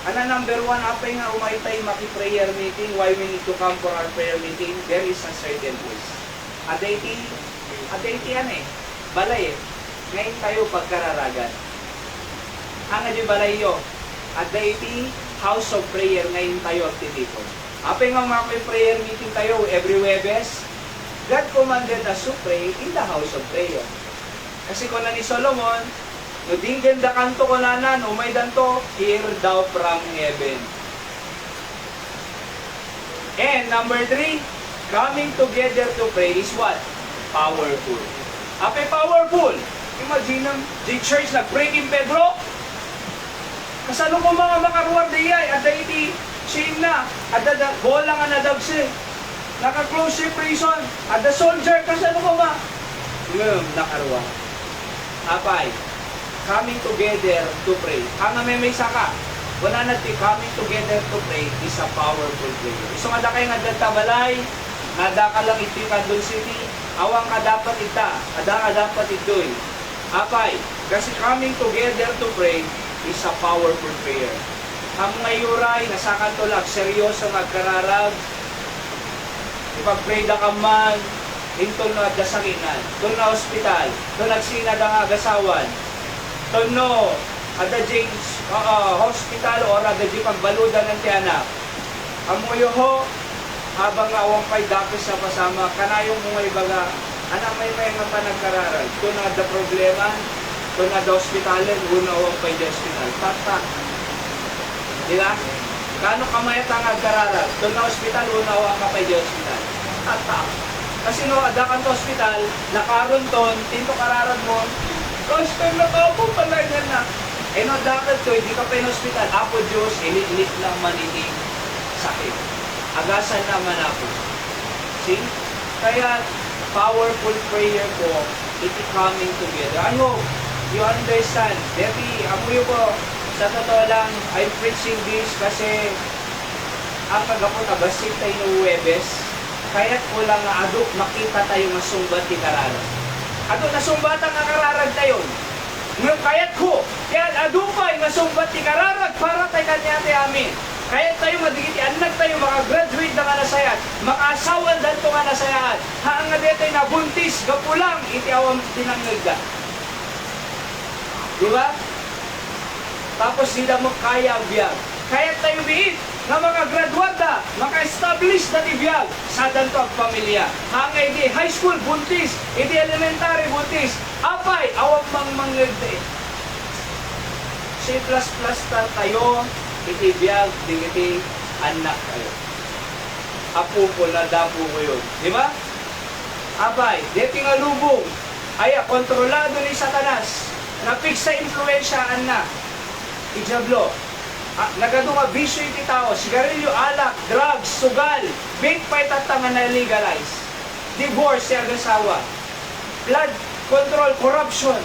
Ana number 1, apay nga umaytay maki-prayer meeting, why we need to come for our prayer meeting, there is a certain place. Adayti yan balay ngayon tayo pagkararagan. Ang adi balay yo, adayti house of prayer ngayon tayo activity. Apay nga maki-prayer meeting tayo every Webes, God commanded us to pray in the house of prayer. Kasi kung na ni Solomon, no dinggan da kanto ko nanan, umay danto, hear thou from heaven. And number 3, coming together to pray is what? Powerful. Ape powerful. Imagine the church nag-pray in Pedro. Kasano ko mga makaruwar di ay, ada iti shame na, ada bola nga nadagsi. Naka-close prison, ada soldier, kasano ko ba? Ngayon, nakaruwar. Apay, coming together to pray. Ang may saka, wala natin coming together to pray is a powerful prayer. So nga kayo nga databalay, nga ka lang iti Candon City, awang ka dapat ita, ada ka dapat ito'y. Apay, kasi coming together to pray is a powerful prayer. Ang ngayuray, nasakan to lang, seryoso magkararag, ipag-pray da ka man, hintol na dasakinan, doon na ospital, doon nagsinad ang agasawan, no, ada jing hospital or ada jing pagbaludan ng tiyanak. Amoyo ho, habang awang pa'y dapos sa pasama, kanayong mga ibaga, may nga pa nagkararal. Kung na da problema, kung na da hospitalan, una awang pa'y da hospital. Tata. Di ba? Kano kamayat ang nagkararal? Kung na hospital, una awang ka pa'y da hospital. Tata. Kasi no, ada ka to hospital, nakaron ton, tinto kararan mo, hospital na ka po pala yan na. Eh no, dapat to, hindi ka pa yung hospital. Apo Diyos, ilit lang maniting sakit. Agasan naman ako. See? Kaya, powerful prayer ko, it is coming together. I hope you understand. Debbie, amoy ko, sa totoo lang, I'm preaching this kasi ang kagapon abasik tayo ng Huwebes, kaya't ko lang nga aduk makita tayo nga sumbat ti kararan. Aduk na sumbatan nga kararag tayo. Ngayon kaya't ko, kaya adupay nga sumbat ti kararag para tayo kanya ti amin. Kaya tayo madigiti, anak tayo makagraduate na nga nasayat, makaasawan dahil ito nga nasayat. Haang nga dito na buntis, gapulang, iti awang tinangag ka. Diba? Tapos sila mo kaya ang biyag. Kaya tayo biit na makagraduada, maka-establish na ti biyag sa danto ang pamilya. Haang iti high school buntis, iti elementary buntis, apay, awang mangmangagda. C++ tayo, iti biyag, iti anak kayo. Apo ko na dapo ko yun. Di ba? Abay, dito nga lubong. Ay, kontrolado ni Satanas. Napig sa influensyaan na. Ijablo. Nagadunga bisyo iti tao. Sigarilyo, alak, drugs, sugal. Big fight at nga na legalize. Divorce, si agasawa. Blood control, corruption.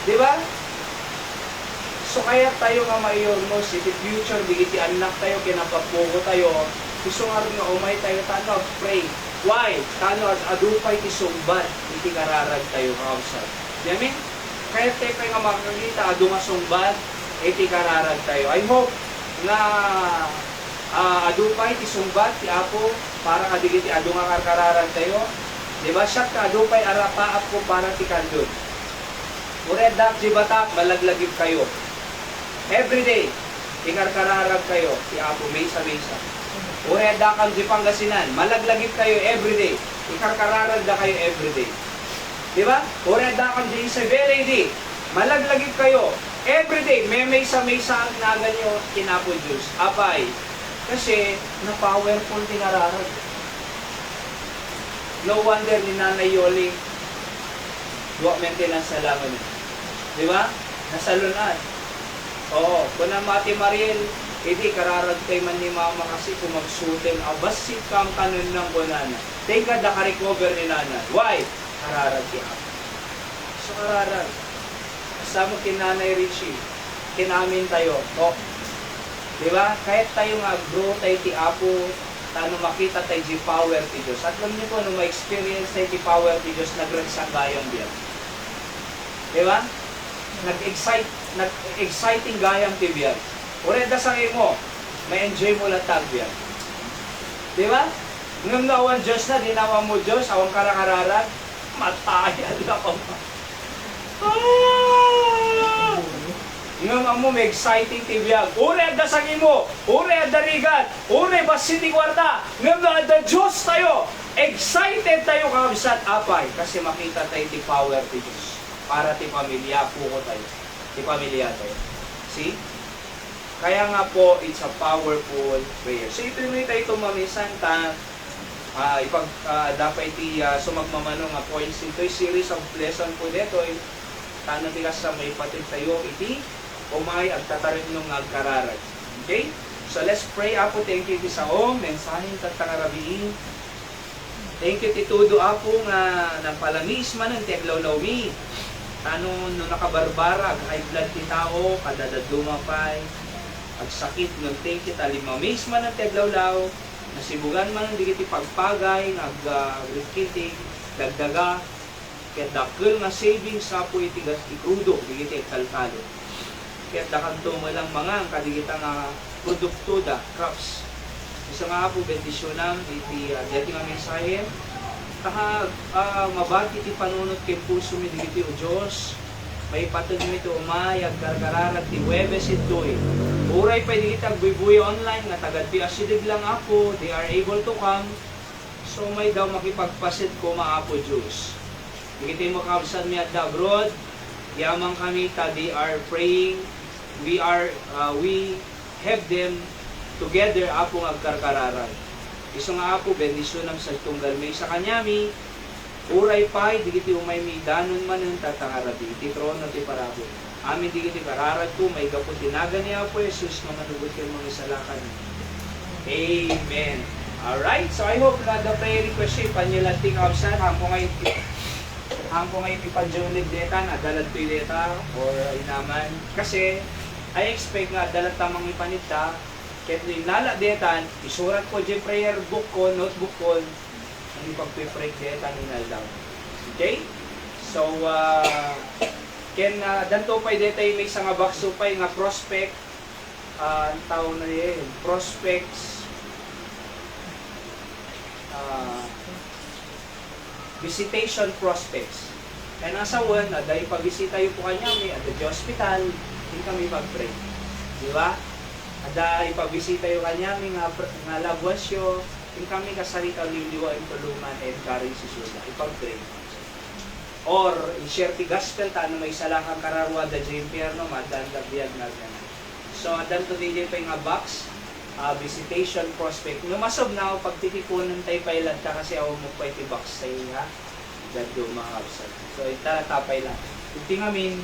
Di ba? So kaya tayo nga mayormos, iti future, digiti anak tayo, kinapapuko tayo, gusto nga rin nga umay tayo, tano, pray. Why? Tano, adupay ti sumbat, iti kararag tayo kausap. Yamin? Kaya tayo nga makakita, adu nga sumbat, iti kararag tayo. I hope na adupay ti sumbat, ti apo, para kadigiti adu nga kararag tayo. Diba? Siya ka, adupay arapaap ko para ti kandun. Uredak, jibatak, malaglagip kayo. Everyday, ikarkararag kayo, si Apo, mesa-mesa. Ureda kang di Pangasinan, malaglagip kayo everyday. Ikarkararag na kayo everyday. Diba? Ureda kang di Isabela, di. Malaglagip kayo everyday. May mesa-mesa ang nagan nyo, kinapo Diyos. Apay, kasi na-powerful tinararag. No wonder ni Nanay Yoli, duwag maintenance sa laman. Diba? Nasalunad. Oo, kung na Mati Mariel, hindi kararag kay man ni Mama kasi kung magsutin, abasit kang kanon ng bunana. Thank God naka-recover ni Nana. Why? Kararag ki Apo. So kararag. Kasama ki Nanay Richie, kinamin tayo. O, diba? Kahit tayo nga grow tayo ti Apo, tano makita tayo di power ti Diyos. At alam niyo po, nung ma-experience tayo di power ti Diyos, nagragsang gayang biyan. Diba? Nag-exciting gayang tibiyag. Ureda sa mo, may enjoy mo lang tagbiyag. Di ba? Ngam na awan Diyos na, dinawa mo Diyos, awang karakararag, matayan na ko. Ngam mo, may exciting tibiyag. Ureda sa mo, ureda rigat, ureda city kwarta, ngam na ada Diyos tayo. Excited tayo kabisat apay, kasi makita tayo di power ti Diyos. Para ti pamilya, puko tayo. Ti pamilya tayo. See? Kaya nga po, it's a powerful prayer. So, ito yung tayo tumamisan, dapat iti sumagmamano nga points. Ito'y series of lesson po dito. Tano ti sa may patid tayo, iti, umay, agtatarin nung agkararag. Okay? So, let's pray. Apo, thank you sa mensahin tatangarabiin. Thank you, titudo, Apo, nga nagpalamis man ang teglaw-law mi. Tano no nakabarbara, high blood ti tao, kadadaduma pa'y, agsakit ng thank you, talimamis man ang teglawlaw, nasibugan man ang digiti pagpagay, nag-rikiting, dagdaga, kaya dakil nga savings sa po itigas ikrudo, digiti kalkalo. Kaya dakanto mo lang mga, kadigita nga produkto da, crops. Isa nga po, bendisyonang, iti nga mensahe, mabati ti panunod kay puso mi digiti o Diyos, may patod mi to umayag karkararag ti Webes itoy. Uray pa di kita buy online nga tagad pi asidig lang ako, they are able to come. So may daw makipagpasit ko maapo Diyos. Ikiti mo kabsan mi at the abroad, yamang kami ta they are praying, we have them together apong agkarkararag. Iso nga apo bendisyon ang sa tunggal may sa kanyami, uray pay digiti umay mi danon manen tatangarabi ti trono ti parabo. Amin digiti kararag ko may gapo tinaga ni Apo Jesus nga manugot ken mga isalakan. Amen. Alright, so I hope na the prayer request panyilanting absan hampo ngay ipanjunid deta na dalat tuy deta or inaman kasi I expect nga dalat tamang ipanita ket nala detan isurat ko di prayer book ko, notebook ko ang ipagpipray deta ni daw. Okay? So ken danto pay detay may nga box pay nga prospect ang tawag na yun prospects visitation prospects. Kaya nasa one, dahil pag-bisita yung po kanya, may at the hospital, hindi kami mag-pray. Di ba? Dahil pag-bisita yung kanya, may nga labwasyo, hindi kami kasarita liliwa yung tulungan and carry si Sula. Ipag-pray. Or, i-share ti gospel, taano may salakang kararwa da Jempierno, madan labiyag na gana. So, adan to DJ pa yung box, visitation prospect. Numasob na ako pagtitipunan tayo pailan ka kasi ako mo pa iti box sa iyo ha. Dadyo mga kapsat. So itatapay lang. Iti ngamin,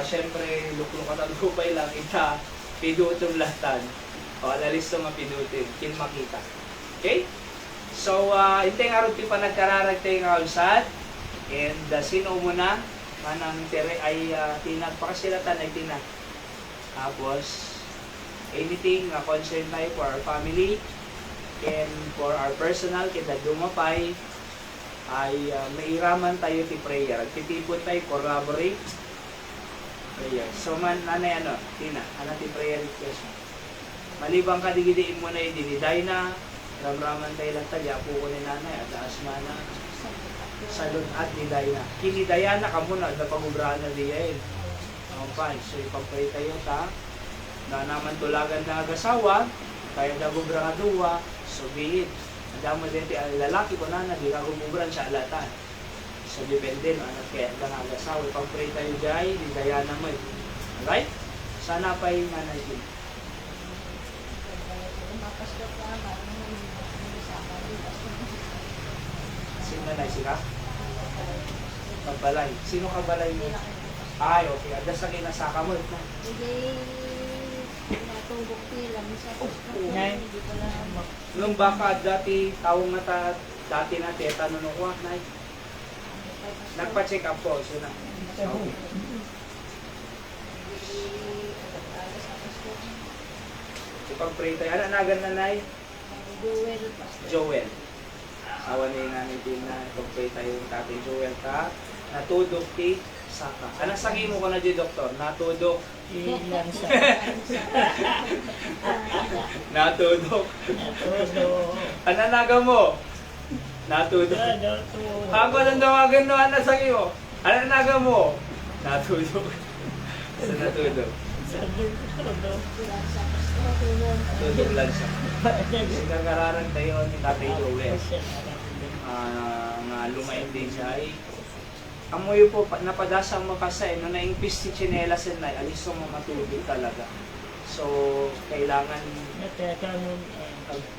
syempre lukluk at agupay lang ita pidutong latan. O alalisto nga pidutin. Kin makita. Okay? So iti nga rin ti panagkararag tayo nga kapsat. And sino muna manang tere ay tinagpakasilatan ay tinag. Tapos anything na concern tayo for our family and for our personal kita dumapay ay mairaman tayo ti prayer. Titipon tayo, corroborate prayer. So man, nanay Tina, ti prayer request mo. Malibang ka digidiin mo na yung diniday na, ramraman tayo lang tayo, po ko ni nanay, at asma na, salon at diday na. Kinidaya na ka muna, at napagubrahan na diya so ipagpray tayo ta, na naman tulagan na agasawa, kaya nagubra nga duwa, so be it. Ang mo dito, ang lalaki ko na di ka gumubran sa alatan. So depende no, anak kaya ang agasawa. Pag-pray tayo dyan, di daya na mo. Alright? Sana pa yung nanay din. Sino nanay? Sika? Kabalay. Sino kabalay mo? Ay, okay. Adas sa kinasaka mo. Hindi natubok nila. Hindi ko lang. Nung baka dati, tawong na dati na teta nunukuha, nay. Nagpa-check up po, so na. Okay. Ipag-pray tayo. Ano nagan na, nay? Joel. Awa na yung nanay din na ipag-pray tayo yung tatay Joel ka. Natudok ti saka. Anong sagi mo ko na di, doktor? Natudok. Ilansa. Natudok. Todo. Ano naga mo? Natudok. Ako nang dawagan no, ano sagi mo? Ano naga mo? Natudok. Sa natudok. Todo. Natudok lang siya. Sigagararan tayo ni Tatay Joel. Nga lumayan din siya ay amoy po, napadasa mo kasi, no, na-impis si chinelas na, alis mo matubig talaga. So, kailangan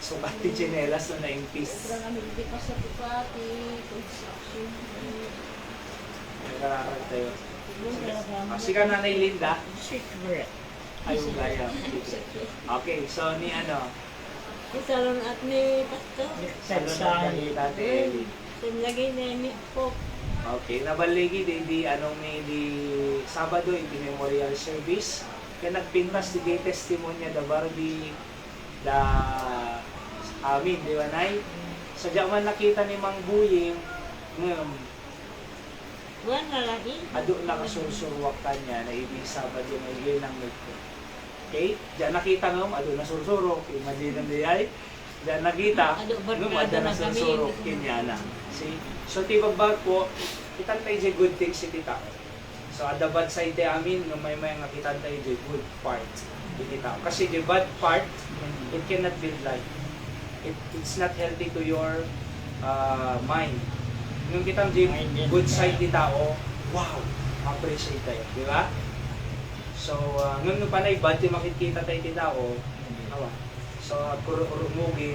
sukat si chinelas na na-impis. Nagkararag tayo. Kasi ka Nanay Linda, ayong gaya. Okay, so ni Salon at ni Pastor. Salon ni Tate Eli. Lagay na ni po. Okay, nabaligi di Sabado iti memorial service. Kaya nagpintas di testimonya da Barbie da amin, di ba nay? Sadya man nakita ni Mang Buying Buwan na lagi. ado nakasursurwak kanya na ibig Sabado may ginang nagko. Okay? Diyan nakita ngam ado nasursurok, imagine di ay. Diyan nakita, ngam ado nasursurok kinya na. See? So, tibagbag po, kitang tayo good things si tita. So, So, at the bad side tayo amin, nung may nakita tayo the good part. Ititaw. Kasi the bad part, it cannot build life. It's not healthy to your mind. Nung kita the good side di tao, wow, appreciate tayo, di ba? So, nung panay bad di makikita tayo di tao, awa. So, kurumugi,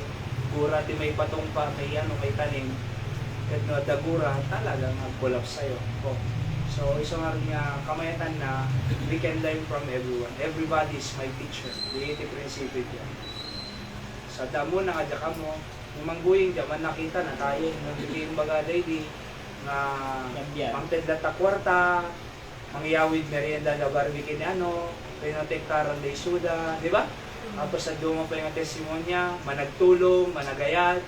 gura di may patong pa, may tanim, at no, dagura, talagang mag-collapse sa'yo. Oh. So, isang nga kamayatan na we can learn from everyone. Everybody is my teacher. Di prinsipyo yan. Sa damo na kadya ka mo, yung mangguying diyan nakita na tayo nung bigyan bagay di nga mangtedlat ta kwarta, mangyawid merienda na barbecue ni ano, pinotektaran de suda, di ba? Tapos sa duma pa yung testimonya, managtulong, managayat.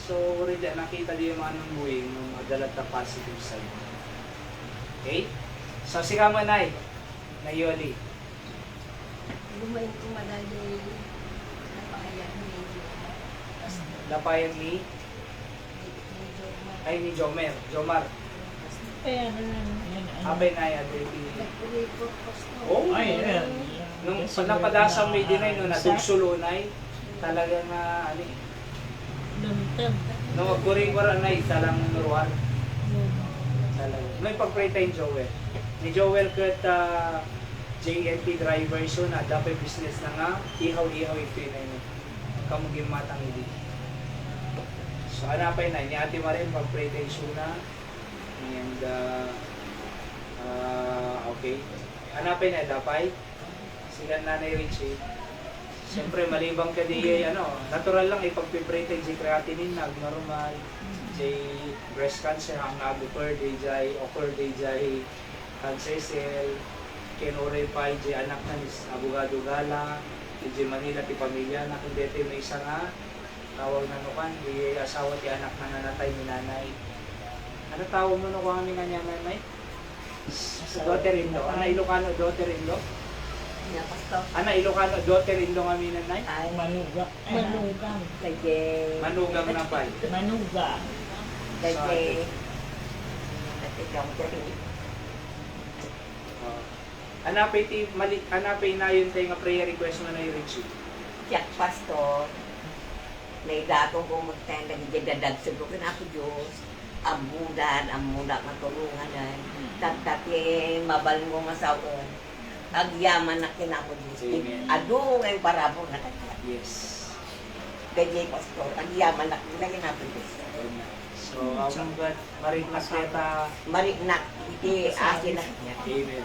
So, rin nakita di yung mga nangguing nung madalat na positive side. Okay? So, sige mo na na Yoli. Lumayin ko madali napakaya medyo. Lapayan ni ni Jomar. Kaya na lang. Abay na yan, baby. Nag-report pastor. Oh, Ay, ayan. nung napadasang may dinay, nung nadugsulunay, talaga na, Luntag. nung magkuring-kuran na, talang nuruan. Talaga. Nung pag-pray tayo Joel. Ni Joel kat JNT driver so na dapat business na nga, ihaw-ihaw ito yun. Kamugin matang hindi. So, hanapay na. Ni Ate Marin, pag-pray tayo so na. And, okay. Hanapin na, dapay. Sila Nanay Richie. Siyempre, malibang ka di, natural lang, ipag-pray tayo di creatinine, normal. Di breast cancer, ang nag-occur, di jay, cancer cell, kinure pa, di anak na ni Abogado Gala, di Manila, ti pamilya, na kundi may isa nga, tawag na nukan, di asawa ti anak na nanatay ni nanay. Ano tawag mo nukan ni nga nanay? Daughter-in-law. Ana Ilocano, daughter-in-law? Na pastor. Ana Ilocano, daughter-in-law nga mi nanay? Ay, Manuga. Manugang. kaya. Manugang na pa. Manuga. Kaya. At ikaw dali. Hanapay na yun tayo nga prayer request mo na yung Richie. Siya pastor. May dato ko magtenda di dadag siguro na ako Diyos. Amuda matulungan na. Tagtati mabal mo masaon. Agyaman na kinako Diyos. Amen. Ado ngayon parabo na kaya. Yes. Kaya pastor. Agyaman na kinako Diyos. So, awang God, maring nasyeta. Marignak. Iti akin na. Amen.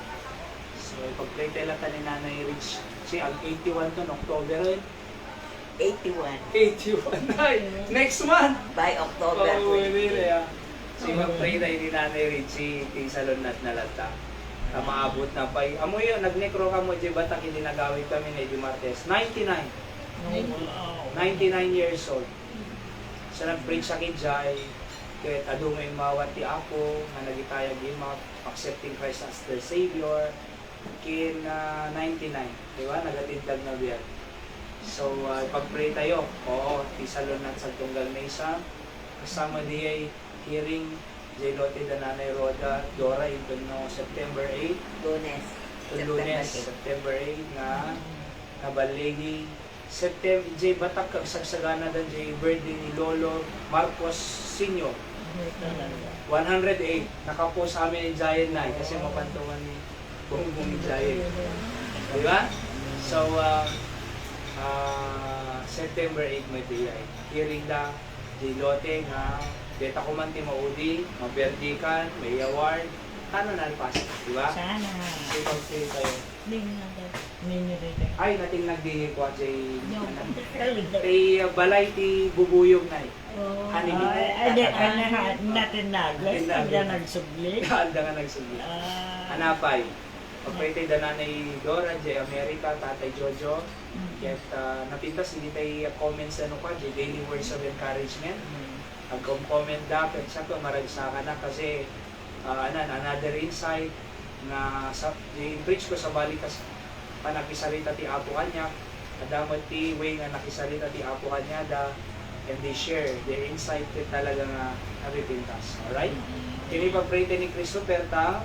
So, ipag-pray tayo lang ni Nanay Rich. Siya, ang 81 to, October rin. 81. 81 ay, next month! By October Oh, 20. really, ah. So, ipag-pray tayo ni Nanay Richie, ti salon nat na lata. Na maabot na pa. Amo yun, nag-necro ka mo, di batak hindi nagawin kami na Eddie Martes. 99. 99 years old. So, nag-preach sa Kijay. Kahit adungay mawat ti ako, na nagitayag yun, accepting Christ as their Savior. Kin 99, di ba? Nagatindag na biyan. So, pag-pray tayo. Oo, ti salon nat sa Tunggal Mesa. Kasama di ay hearing J. Lotte da Nanay Roda, Dora, ito no, September 8. Lunes. Lunes, September 8 nga nabaligi. September, J. Batak kag sagsagana dan J. birthday ni Lolo Marcos Sr. 108. Nakapo sa amin ni Giant na kasi mapantungan ni Bongbong Giant. Di ba? So, September 8 may tiyay. Hearing da, J. Lotte nga, beta ko man ti maudi, maberdikan, may award, ano na pas, di ba? Sana. So, pag-pray tayo. Ninyo rin. Ay, nating nagdihi ko, J. Ay, Balay ti bubuyog na Ani ni natin naglas. Hindi nagsubli. Handa nga nagsugi. Hanapay. Pagpray tayo Nanay Dora, J. America, Tatay Jojo. Yet, napintas, hindi tayo comments ano pa, J. Daily words of encouragement. Pag-comment dapat, siya ko maragsakan na kasi another insight na i-preach ko sa balikas panakisalita ti Apo kanya. Kadamot ti way nga nakisalita ti Apo kanya and they share their insight talaga nga napipintas. Alright? Kini pag-pray tayo ni Christopher ta,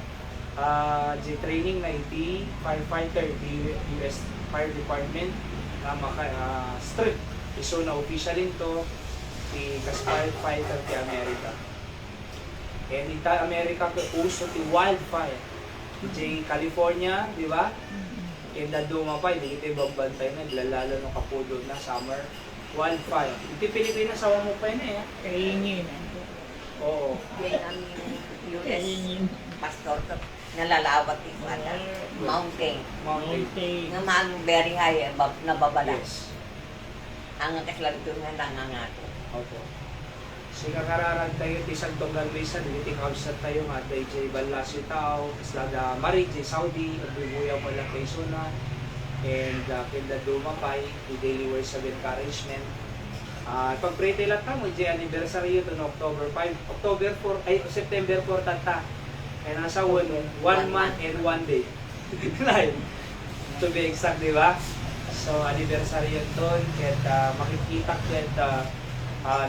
Di training na iti firefighter di US Fire Department na strict iso na official to ti kas firefighter ti Amerika. And ita Amerika ke uso ti wildfire. Di California, di ba? And daduma pa, hindi kita ibabantay na, lalo no kapudo na summer wildfire. Iti Pilipinas awa mo pa yun eh. Kaingin. Oo. Yan ang US Kaingin. pastor to. Nalalawat ito mountain. Mountain. Nga man very high, nababala. Yes. Ang kaslagto nga nangangato. Opo. Sika kararag tayo ti Santong Galvesa, dili kausap tayo nga day jay Balasyo tao, kaslada Mari jay Saudi, agbubuya mo lang kay Suna, and kinda dumapay, the daily words of encouragement. Pag-pray tayo lang mo, jay anniversary yun no October 5, September 4 tata. Kaya nasa 1 month and 1 day. To be exact, di ba? So, anniversary yun doon, kaya makikita kaya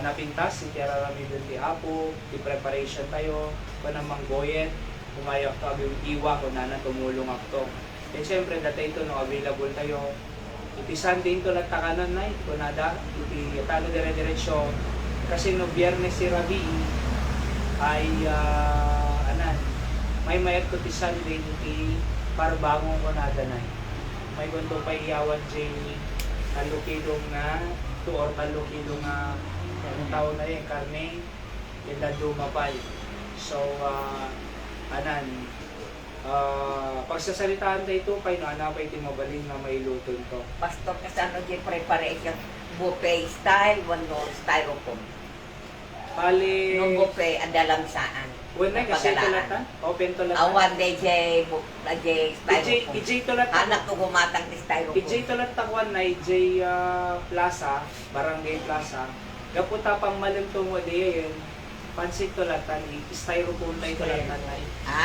napintas si Tierra Ramidon ti Apo, ti preparation tayo, kung namang goyet, kumayak to yung iwa, kung nana tumulong ako. And syempre, dati ito no, available tayo. Iti Sunday ito lang takanan na, kung nada, iti talo dire-diretso. Kasi no, Biyernes si Rabi ay, may mayat ko ti Sunday, iti parbangong ko nada na. May gunto pa iyawan jay talukilong na, 2 or talukilong na ang tao na yung karne, yung dumapay. So, pagsasalitaan tayo ito, kay naanapay ito mabaling na may luton to. Pastor, kasi ano di preparation, buffet style, no styrofoam. Bali, No buffet, adalam saan. wala kasi tulatan, open tulatan. Awan de jay styrofoam. EJ tulatan. Anak ko gumatang di styrofoam. EJ tulatan na EJ Plaza, Barangay Plaza. Gaputa pang malim mo di yun. Pansit tulatan, styrofoam na tulatan na.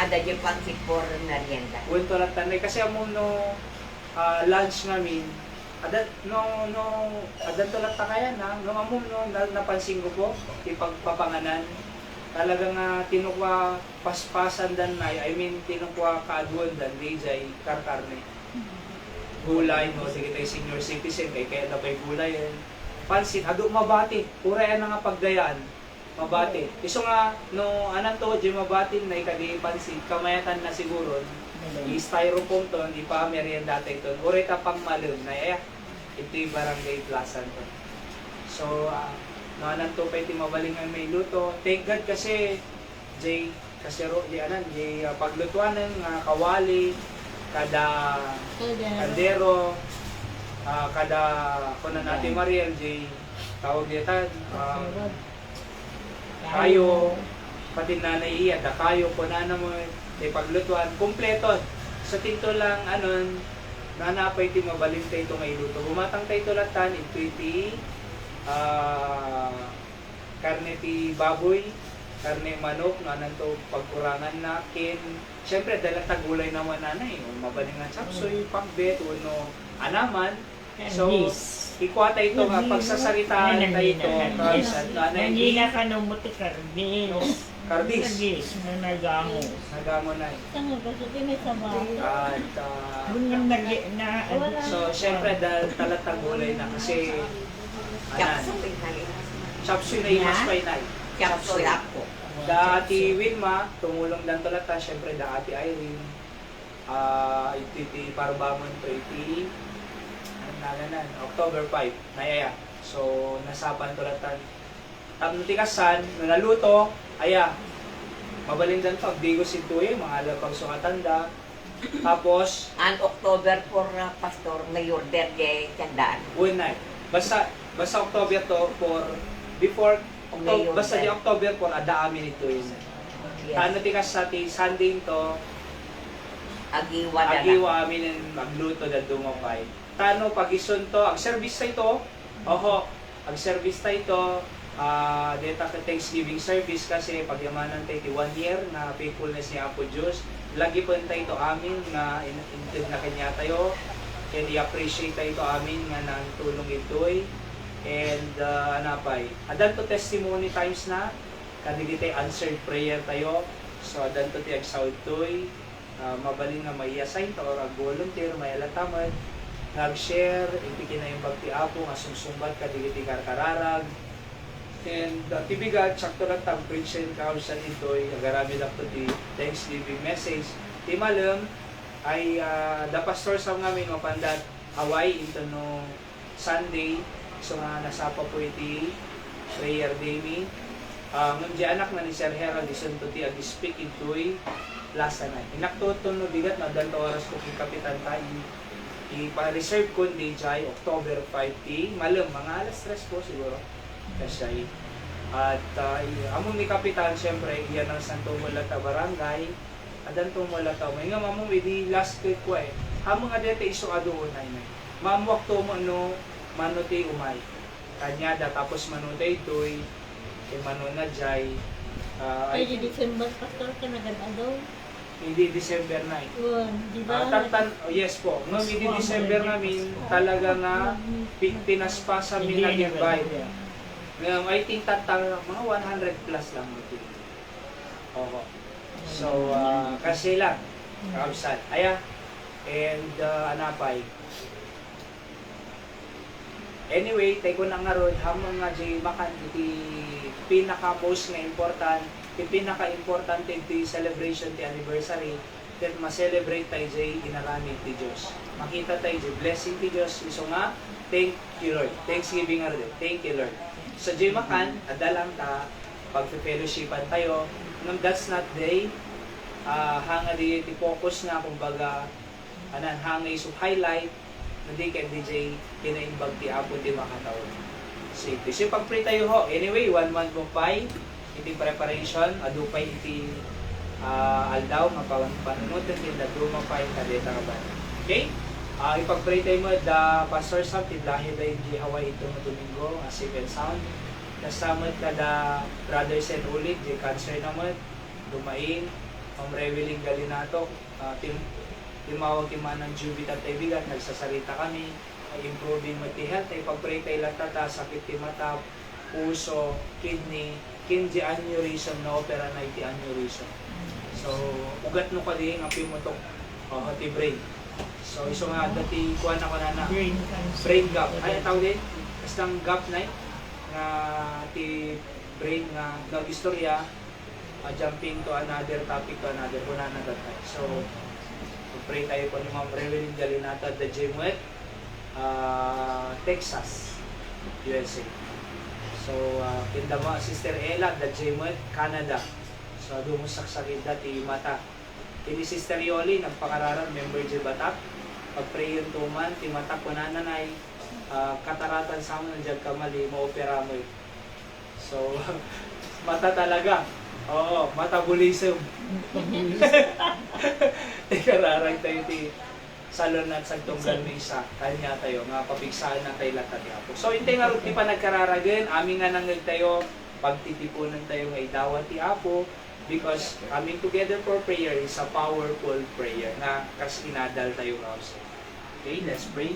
Dadyo pang sipor na rienda. Uwan tulatan na. Kasi amo no lunch namin, adan tulatan kaya na. Nung amo no, napansin ko po, ipagpapanganan. Talagang tinukwa paspasan dan na, I mean tinukwa kaadwan dan, di jay karkarne. Gulay, no, sige tayo senior citizen, kaya na pa'y gulay yan. Pansit, ado mabati, pura yan nga pagdayaan, mabati. Iso nga, no, anang to, di mabati na ikadi pansit, kamayatan na siguro, i-styrofoam to, di pa merienda ito, uri ta pang malum na, ito yung barangay plaza to. So, no, anang to pa iti mabalingan may luto. Thank God kasi, jay, paglutuan ng kawali, kada kaldero, kada kuna natin Mariel, jay tawag dito, kayo, pati nanay iya, da kayo, kuna na mo, jay paglutuan, kumpleto. Sa tinto lang, nanapay ti mabalin tayo ito ngay luto. Bumatang tayo ito latan, iti karne ti baboy, karne manok, nanan to pagkurangan nakin. Siyempre, dahil tagulay naman nanay, mabaling nga chapsoy, pagbet, uno, anaman. So, ikuha tayo ito nga, pagsasaritaan tayo ito, Hindi na ka numuti kardis. Kardis. Kardis na nagango. Nagango na Tango kasi may sama. At, so, siyempre, dahil talatang gulay na kasi, chapsoy na imas pa inay. Chapsoy ako. Dati Wilma, tumulong dan talata, siyempre dati Irene, iti parbangon to iti, October 5, nayaya. So, nasapan tulatan. Tamtikasan, naluto, mabalindan pag digos ito mga alapag sukatanda. Tapos, October 4, Pastor, may order kay Tandaan. one night. Basta October to for before basta di October 4 ada amin ito yun. Yes. Ano tikas sa Sunday to Agiwa na lang. agiwa amin ang magluto da dumapay. Tano pag ison to, ang service ta ito. Ang service ta ito data ka Thanksgiving service kasi pagyamanan tayo 1 year na faithfulness ni Apo Diyos. Lagi po tayo ito amin na intend na kanya tayo. And i-appreciate tayo ito amin nga nang tulong ito'y. And adan to testimony times na, kadili tayo answered prayer tayo. So adan to tayo agsaud to'y. mabalin nga may assign ta or volunteer may alatamad nag-share iti kinayong bagti apo nga sumsumbat ka digiti kararag and tibigat sakto lang tang preach and counsel itoy agarami lang to di Thanksgiving message ti malam ay the pastor sa ngamin mapandat away ito no Sunday so nga nasapa po iti prayer day mi nung di anak na ni Sir Herald ison to ti ag-speak itoy last night inaktoton no bigat na dalto oras ko kay kapitan tayo ipa-reserve ko di jay October 5 ti malam mga alas 3 po siguro kasi at among ni kapitan syempre iyan ang Santo Mulata barangay adan to Mulata may nga mamong di last week ko among nga dete iso adoon ay mamuwak to mo no manuti umay kanya da tapos manutay toy kay manuna jay Ay, di December, pastor ka nagad-adaw. hindi December na Di ba? yes po no hindi December namin talaga nga Pinas pa sa Hindi minag-invite I think mga 100 plus lang ito. Oo. So, kasi lang, kausad. Aya, and anapay. Anyway, tayo ko na nga ron, hamon nga jay makan, iti pinaka-most nga important, iti pinaka-important iti celebration, iti anniversary, that ma-celebrate tayo jay inaramid ti Diyos. Makita tayo jay blessing ti Diyos, iso nga, thank you Lord. Thanksgiving nga rin, thank you Lord. Sa Jay Makan, adalang ta, pag-fellowshipan tayo. Nung that's not day, hanga di focus nga, kumbaga, hanga iso highlight, hindi kay DJ kinaimbag ti Apo di makataon. So, pag-pray tayo ho. Anyway, 1 month mo pa, iti preparation, adupay iti aldaw, mapanunutin, tinaduma pa yung kadeta ka ba. Okay? Ipag-pray tayo mo, the pastor sa tidlahi da yung Hawaii ito na Domingo, safe and sound. Nasamad ka da brothers and ulit, di cancer naman, dumain, Reveling Galinato, timawag timan ng Jubit at Ibigan, nagsasarita kami, improving mati health, ipag-pray tayo lang tata, sakit ti mata, puso, kidney, kinji aneurysm na opera na iti aneurysm. So, ugat no ka di, ang pimutok, ti brain. So, iso nga, dati kuha na ko na Brain cancer. brain gap. Ay, tawag din, bastang gap na nga ti brain nga nag-istorya, jumping to another topic to another, kuna na datay. So, pray tayo po ni Ma'am Reveling Galinata, the Jimwet, Texas, USA. So, kindama, Sister Ella, the Jimwet, Canada. So, dumusak-sakit dati mata. Kini Sister Yoli, nagpakararan, member J. Batak. Pag-pray yung tuman, timatak ko na nanay, kataratan sa mga nandiyan kamali, maopera mo. So, mata talaga. Oo, metabolism. Ikararag tayo ti salon at sagtunggan may isa. Kanya tayo, nga pabigsaan na tayo lahat at yapo. So, hindi nga rin pa nagkararagan, amin nga nangag tayo, pagtitipunan tayo nga idawat ti Apo, because coming together for prayer is a powerful prayer na kas inadal tayo nga. Okay, let's pray.